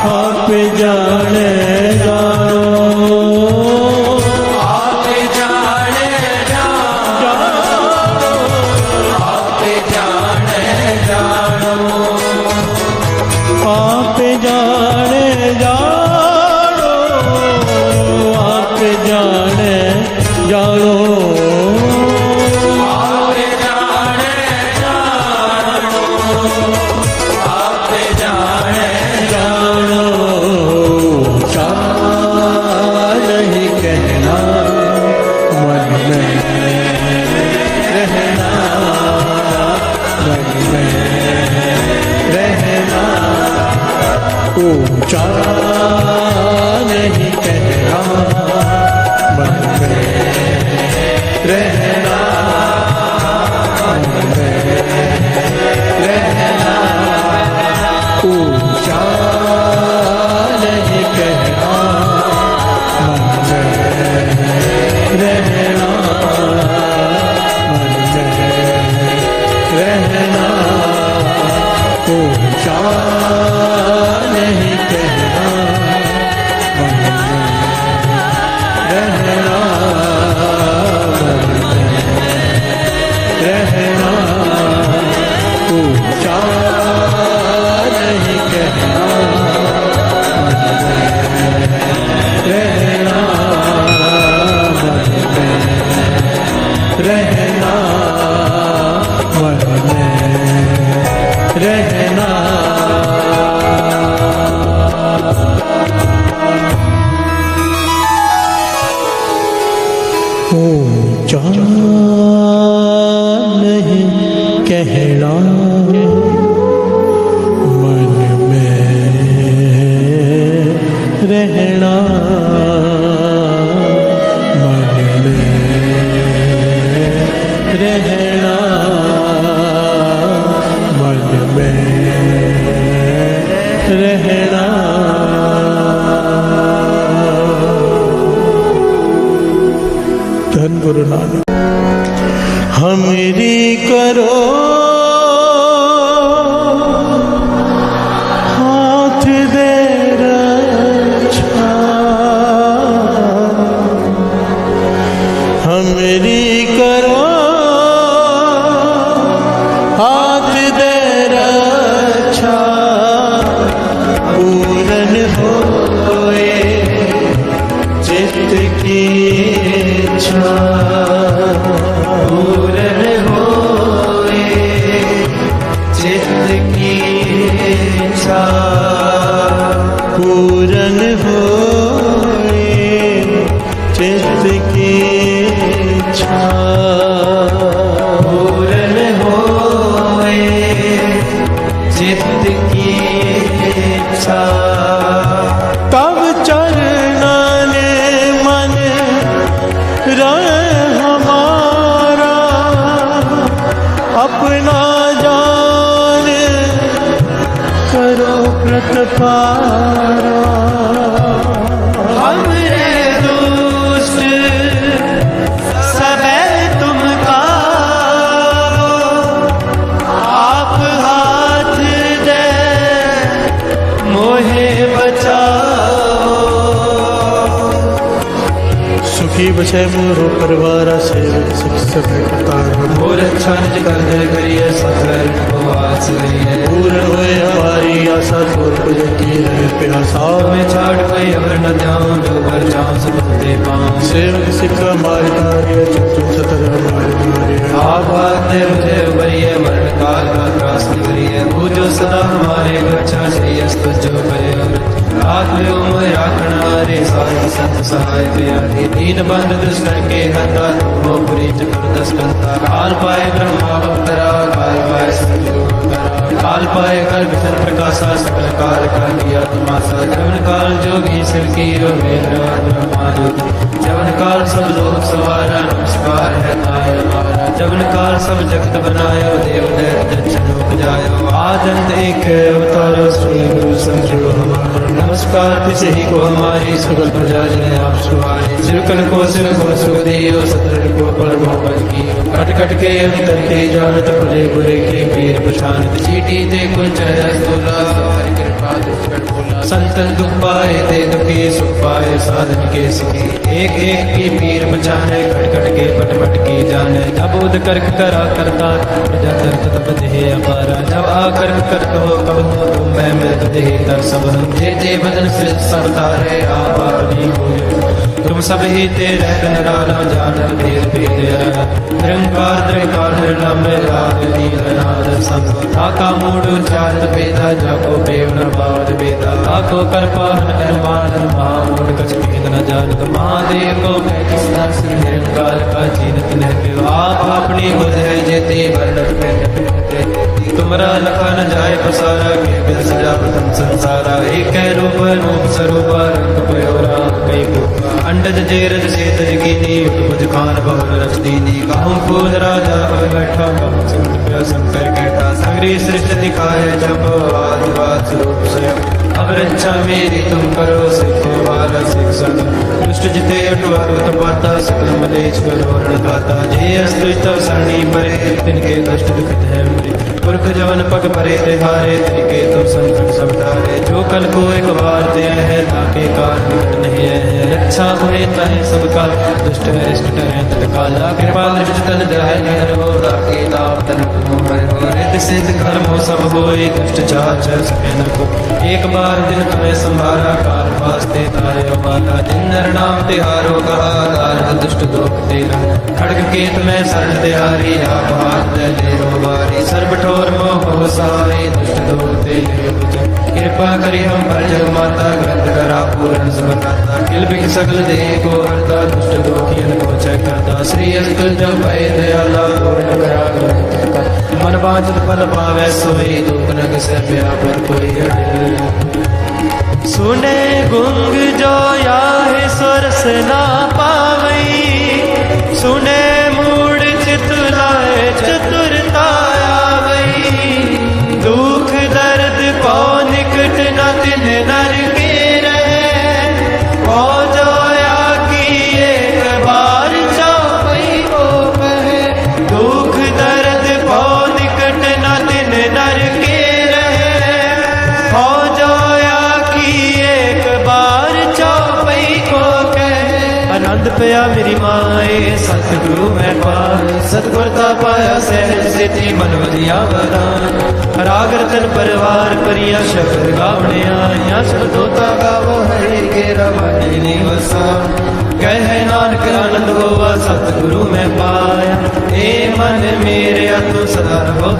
आप जाने जानो, आप जाने जानो, आप जाने जानो, आप जाने जानो, आप जाने जानो। ऊंचा नहीं कहना, मन में रहना, मन में रहना। ऊंचा नहीं कहना, मन में रहना, मन में रहना। ऊंचा नहीं कहना, मन में रहना, मन में रहना। ऊंचा नहीं कहना, मन रहना, मन में रहना, मन में रहना। ऊंचा नहीं कहना, मन में रहना, मन में रहना, मन में रहना। धन गुरु नानक। हमरी करो हाथ दे रक्षा, हमरी करो हाथ दे रक्षा, पूरन होए चित्त की इच्छा, पूरन होए चित्त की इच्छा, पूरन होए चित्त की इच्छा, पूरन होए चित्त की इच्छा। तब चरना ने मन रह हमारा, अपना जान करो प्रतिपारा। हमरे दुष्ट सबे तुम कारो, आप हाथ दे मोहे बचाओ। सुखी बचे मोरो परिवार सेवक शिक्षक करतार, और अच्छा निज कर करिए सफल उपवास करिए। पूर्ण हुए हमारी आशा, दूर की रहे प्यासा। मैं छाड़ कोई अवर न जाऊं, जो पर जाऊं सब दे पाऊं। सेवक सिक्का मारे कार्य, चतुर सतर हमारे कार्य। आप आते मुझे उबरिए, मरण काल का त्रास करिए। वो जो सदा हमारे रक्षा श्रेयस जो करे, आत्म उमर राखना रे सारी संत सहाय प्यारी। दीन बंद दुष्ट के हता, वो पुरी चतुर्दश कंता। काल पाए ब्रह्मा अवतरा, काल पाए संजो अवतरा। काल पाए कर विचर प्रकाशा, सकल काल का किया तमाशा। जवन काल जोगी शिव की ब्रह्मा ज्योति, जवन काल सब लोग सवारा। नमस्कार है ताय हमारा, जवन काल सब जगत बनायो। देव दैत्य दक्षिण उपजायो, आदंत एक अवतारो। श्री गुरु संजो हमारा, नमस्कार तिसे ही को हमारी। सकल प्रजा जन आप सुहारी, सिरकल को सिर को सुख दियो। सतर को पर मोहब्बत की, कट कट के अंतर के जानत। भले बुरे के पीर पछानत, चीटी दे कुल चेहरा स्तूला। कृपा दुष्ट बोला, संतन दुख पाए ते दुखी, सुख पाए साधन के सुखी। एक एक की पीर बचाने, कट कट के पट पट की जाने। जब उद कर्क करा करता, प्रजा दर्द तब देह अपारा। जब आकर करत हो कब हो, तुम मैं मिलत देह तर सब हम। जे जे बदन से सब तारे, आप अपनी हो तुम सब ही तेरे नराला। जानत भेद भेद निरंकार त्रिकार निर्लम, राग लील नाद सब। आका मूड चारत भेदा, जाको प्रेम न पावत भेदा। आको कर पाहन अरमान, महामूड कछ भेद न जानत। महादेव को मैं किस दर्श, निरंकार का जीनत न। आप अपनी बुध है जेते, वर्णत में तुमरा लखा न जाए पसारा। के बिल सजा प्रथम संसारा, एक रूप रूप स्वरूप रंग पयोरा कई को। अंडज जेरज सेतज कीनी, मुझ खान बहुल रच दीनी। कहूँ खोज राजा अब बैठा, कहूँ संत प्रिय शंकर कहता। सगरी सृष्टि दिखाए जब आदिवाद स्वरूप स्वयं। अब रक्षा मेरी तुम करो, सिखो वाला शिक्षण। दुष्ट जिते अटुअत पाता, सकल मलेच करो रणगाता। जे अस्त्रित सरणी परे, तिनके कष्ट दुखित है मेरे। पुरख जवन पग परे तिहारे, तिनके तुम संकट सब टारे। जो कल को एक बार दे है, ताके काल मिट नहीं है। रक्षा हुए तहे सबका, दुष्ट अरिष्ट टरे तत्काल। कृपा दृष्टि तन जाय निहर हो, राखे लाभ तन तुम हर हो। रिद्ध सिद्ध कर्म हो सब होए, दुष्ट चाह चल सके न को। एक बार दिन तुम्हें संभाला, काल पार वास्ते तायो माता जिन्नर नाम तिहारो कहा दारद दुष्ट दोख तेरा खड़ग केत में शरण तिहारी आप हाथ दे रो बारी सर्व ठोर मोह हो सहाय दुष्ट दोख तेरे कृपा करी हम पर जग माता ग्रंथ करा पूर्ण समता किल बिख सकल दे को हरता दुष्ट दोखियन को चय करता श्री अस्तुल जो भय दयाला पूर्ण करा ग्रंथ का मन वांछित फल पावै सोई दुख नग से व्यापर कोई अड़े सुने गुंग जो याहे सुरस ना पावई सुने मूड चित लाए चतुरता आवई दुख दर्द को निकट न तिन नर के रहे ओ जो या की एक बार चौपई को कहे दुख दर्द को निकट न तिन नर के रहे ओ जो आनंद पया मेरी माए सतगुरु मैं पाए सतगुरता पाया सहज सिद्धि मन वधिया वरदान राग रतन परिवार परिया शब्द गावने आया शब्दोता गावो हरि के रवानी निवसा कहे नानक आनंद होवा सतगुरु मैं पाया ए मन मेरे तू सदा रहो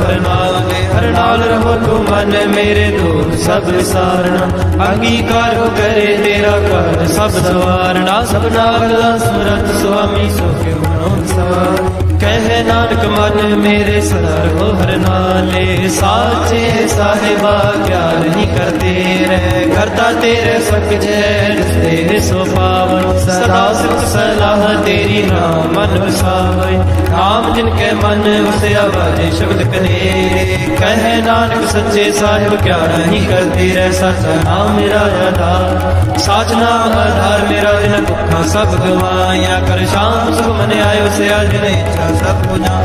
हर नाल रहो तू मन मेरे दूर सब सारना अंगीकार हो करे तेरा कर सब सवारना सब नागला सुरत स्वामी सुख मनोसार कहे नानक मन मेरे सदा रहो हर नाले साचे साहिबा क्या नहीं करते रहे करता तेरे सक जय तेरे सो पावन सदा सुख सलाह तेरी नाम मन वसावे नाम जिनके मन उसे आवाजे शब्द कने कहे नानक सच्चे साहिब क्या नहीं करते रहे सच्चा नाम मेरा आधार साच नाम आधार मेरा दिन दुखा सब गवाया कर शाम सुख मन आयो से आज नहीं सब पुजा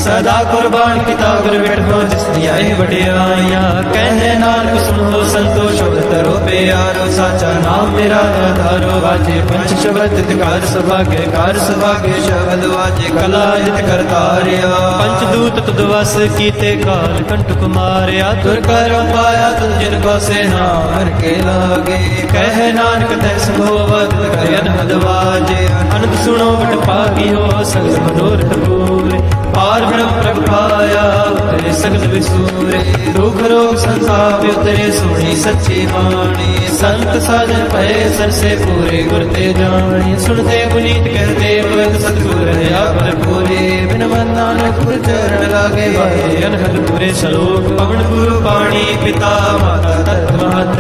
सदा कुर्बान किता गुर बैठो जिस दिया बड़ियाया कहे नानक सुनो संतोष तरो प्यारो साचा नाम मेरा आधारो वाजे पंच शब्द कार सभागे कार सभागे शब्द वाजे कला जित करतारिया पंचदूत तुद वस कीते काल कंठ कुमारिया तुर कर पाया तुम जिनको से नाम के लागे कहे नानक तै संभोवत करे अनहद वाजे अनंत सुनो बट पागी हो सगल मनोरथ पूरे पार ब्रह्म प्रभ पाया उतरे सगल विसूरे दुख रोग संताप उतरे सुनी सच्ची वाणी संत साजन पए सर से पूरे गुरते जानी सुनते पुनीत कहते पवित सतगुर या पर पूरे बिन मन नानक पुर चरण लागे भाई अनहद पूरे श्लोक पवन गुरु पाणी पिता माता तत्वहत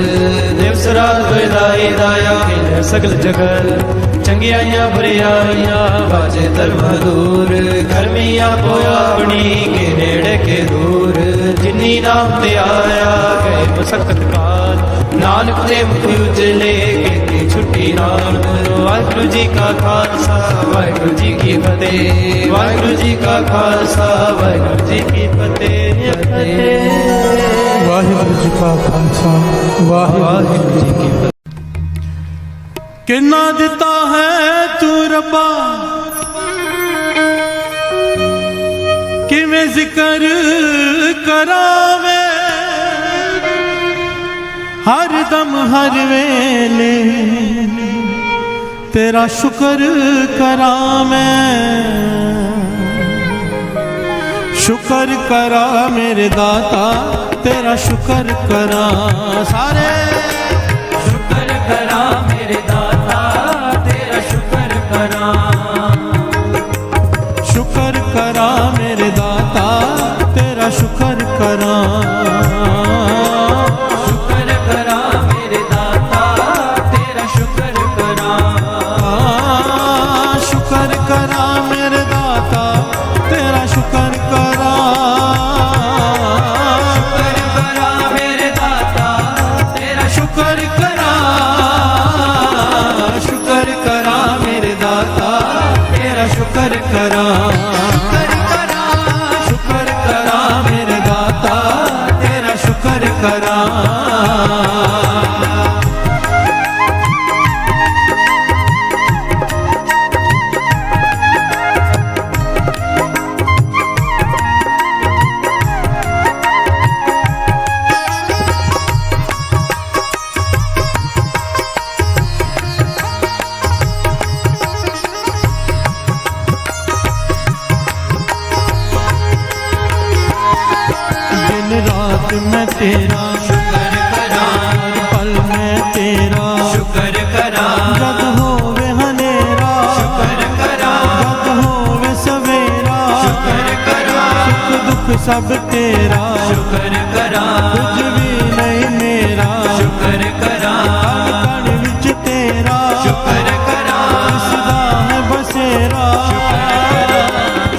देव सराज वेदाई दाया खेल सगल जगत चंगियाइया बुरियाइया बाजे धर्म दूर गर्मिया पोया बनी के नेड़े के दूर जिन्नी नाम ते आया गए मसकत काल नानक ते मुखी उजले के छुट्टी नाम वाहिगुरु जी का खालसा वाहिगुरु जी की फतेह वाहिगुरु जी का खालसा वाहिगुरु जी की फतेह वाहिगुरु जी का खालसा वाहिगुरु जी की फतेह किन्ना दिता है तू रब्बा किवें जिक्र करावे हर दम हर वेले तेरा शुक्र करा मैं शुक्र करा मेरे दाता तेरा शुक्र करा सारे शुक्र करा मेरे दाता तेरा शुक्र करा शुक्र करा मेरे दाता तेरा शुक्र करा शुक्र करा मेरे दाता तेरा शुक्र करा शुक्र करा मेरे दाता तेरा शुक्र करा शुक्र करा मेरे दाता तेरा शुक्र करा शुक्र करा मेरे दाता तेरा शुक्र करा शुक्र करा मेरे दाता तेरा शुक्र करा मैं तेरा शुक्र करा हर पल मैं तेरा शुक्र करा जग होवे हनेरा शुक्र करा जग होवे सवेरा शुक्र करा सुख दुख सब तेरा शुक्र करा कुछ भी नहीं मेरा शुक्र करा कण कण विच तेरा शुक्र करा सदा है बसेरा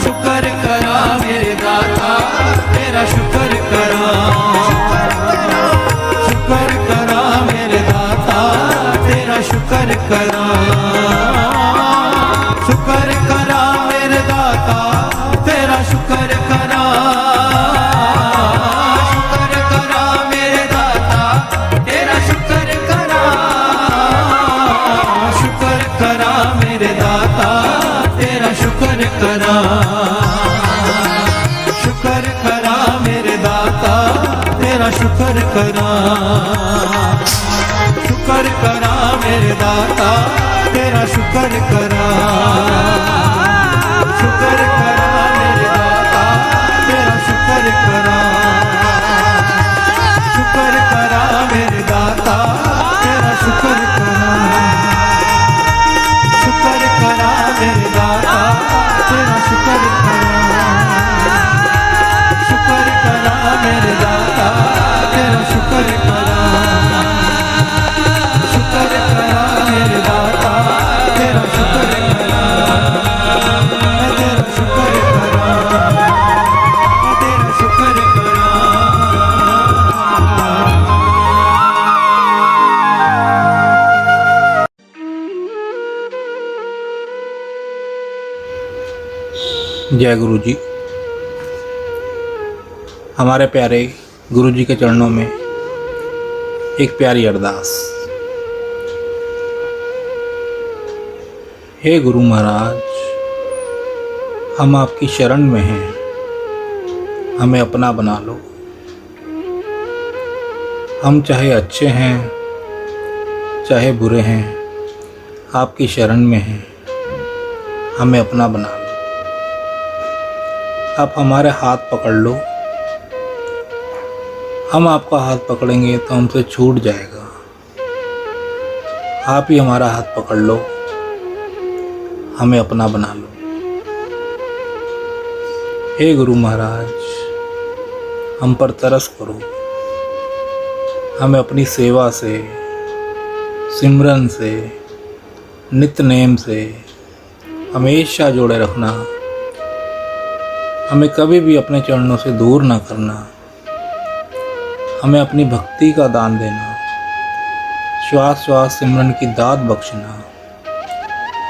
शुक्र करा मेरे दाता तेरा शुक्र करा शुक्र करा मेरे दाता तेरा शुक्र करा शुक्र करा मेरे दाता तेरा शुक्र करा शुक्र करा मेरे दाता तेरा शुक्र करा शुक्र करा मेरे दाता तेरा शुक्र करा शुक्र करा मेरे दाता तेरा शुक्र करा शुक्र करा मेरे दाता तेरा शुक्र करा शुक्र करा मेरे दाता तेरा शुक्र करा शुक्र करा मेरे दाता तेरा शुक्र करा शुक्र करा मेरे दाता तेरा शुक्र करा शुक्र करा मेरे दाता तेरा शुक्र करा शुक्र करा मेरे दाता तेरा शुक्र करा मैं तेरा शुक्र करा मैं तेरा शुक्र करा जय गुरु जी। हमारे प्यारे गुरु जी के चरणों में एक प्यारी अरदास। हे गुरु महाराज, हम आपकी शरण में हैं, हमें अपना बना लो। हम चाहे अच्छे हैं चाहे बुरे हैं, आपकी शरण में हैं, हमें अपना बना लो। आप हमारे हाथ पकड़ लो, हम आपका हाथ पकड़ेंगे तो हमसे छूट जाएगा। आप ही हमारा हाथ पकड़ लो, हमें अपना बना लो। हे गुरु महाराज, हम पर तरस करो, हमें अपनी सेवा से, सिमरन से, नित्य नेम से हमेशा जोड़े रखना। हमें कभी भी अपने चरणों से दूर ना करना। हमें अपनी भक्ति का दान देना, श्वास श्वास सिमरन की दात बख्शना,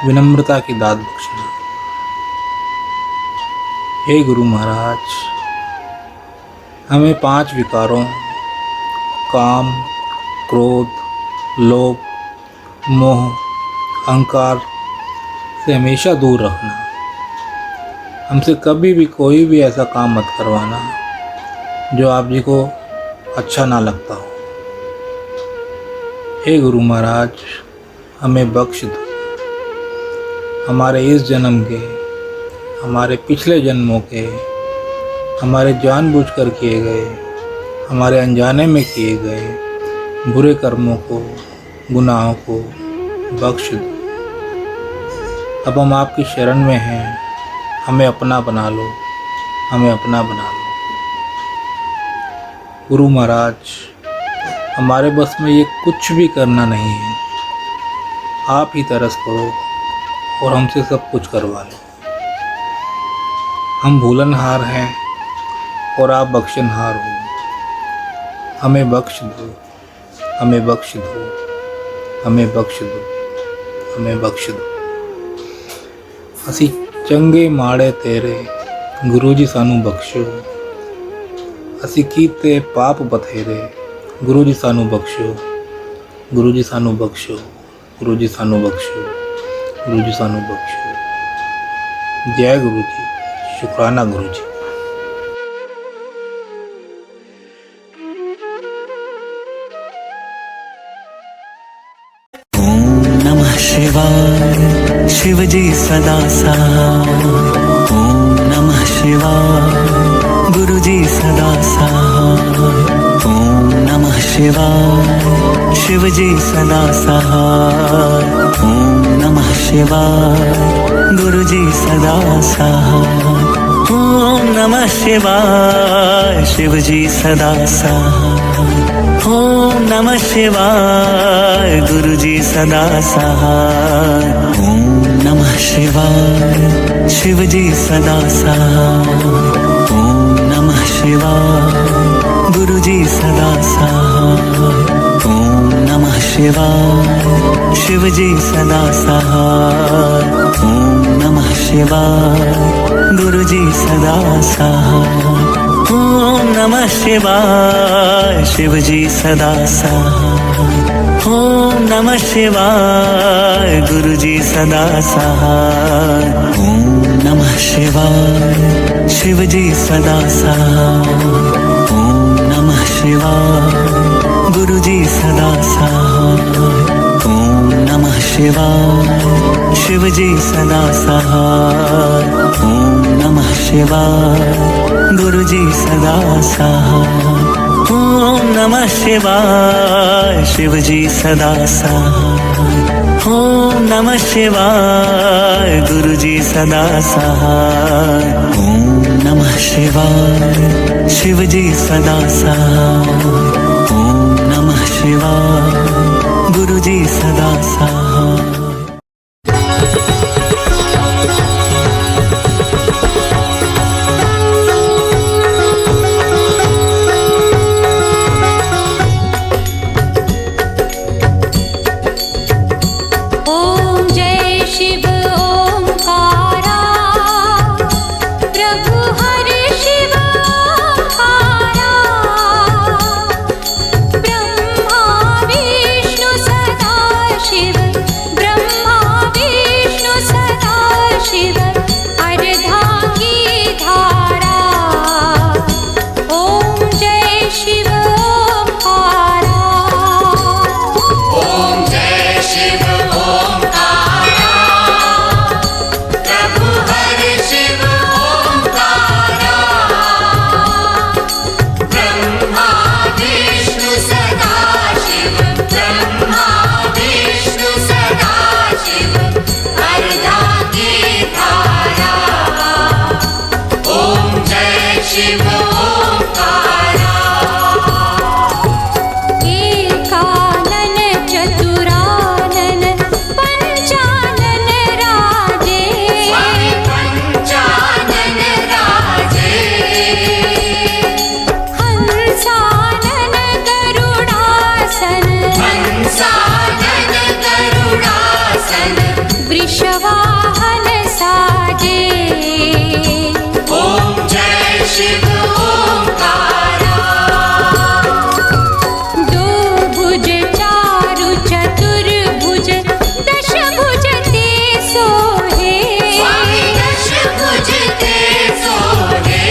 विनम्रता की दात बख्शना। हे गुरु महाराज, हमें 5 विकारों काम, क्रोध, लोभ, मोह, अहंकार से हमेशा दूर रखना। हमसे कभी भी कोई भी ऐसा काम मत करवाना जो आप जी को अच्छा ना लगता हो। हे गुरु महाराज, हमें बख्श दो। हमारे इस जन्म के, हमारे पिछले जन्मों के, हमारे जानबूझकर किए गए, हमारे अनजाने में किए गए बुरे कर्मों को, गुनाहों को बख्श दो। अब हम आपकी शरण में हैं, हमें अपना बना लो, हमें अपना बना लो। गुरु महाराज, हमारे बस में ये कुछ भी करना नहीं है। आप ही तरस करो और हमसे सब कुछ करवा लो। हम भूलनहार हैं और आप बख्शनहार हो। हमें बख्श दो, हमें बख्श दो, हमें बख्श दो, हमें बख्श दो। असी चंगे माड़े तेरे गुरु जी सानू बख्शो। असी कीते पाप बथेरे गुरु जी सानू बख्शो। गुरु जी सानू बख्शो, गुरु जी सानू बख्शो, गुरु जी सानू बख्शो। जय गुरु जी, शुक्राना गुरु जी। नमः शिवाय, शिव जी सदा सहाय। ओम नमः शिवाय, गुरु जी सदा सहाय। शिवाय शिव जी सदा सहाय। ओम नमः शिवाय गुरु जी सदा सहाय। ओम नमः शिवाय शिव जी सदा सहाय। ओम नमः शिवाय गुरु जी सदा सहाय। ओम नमः शिवाय शिव जी सदा सहाय। ओम नमः शिवाय गुरु जी सदा सहाय। ओम नमः शिवाय शिव जी सदा सहाय। ओम नमः शिवाय गुरु जी सदा सहाय। ओम नमः शिवाय शिव जी सदा सहाय। ओम नमः शिवाय गुरु जी सदा सहाय। ओम नमः शिवाय शिव जी सदा सहाय। ओम नमः शिवाय गुरु जी सदा सहाय। ओम नमः शिवाय शिव जी सदा सहाय। ओम नमः शिवाय गुरु जी सदा सहाय। ओम नमः शिवाय शिव जी सदा सहाय। ओम नमः शिवाय गुरु जी सदा सहाय। ओम नमः शिवाय शिव जी सदा सहाय। ओम नमः शिवाय गुरु जी सदा सहाय। वृषवाहन साजे। ओम जय शिव ओंकारा। दो भुज चारु चतुर्भुज दश भुज ते सोहे। स्वामी दश भुज ते सोहे।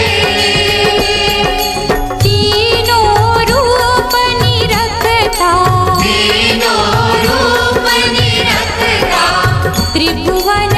तीनों रूप निरखता। त्रिभुवन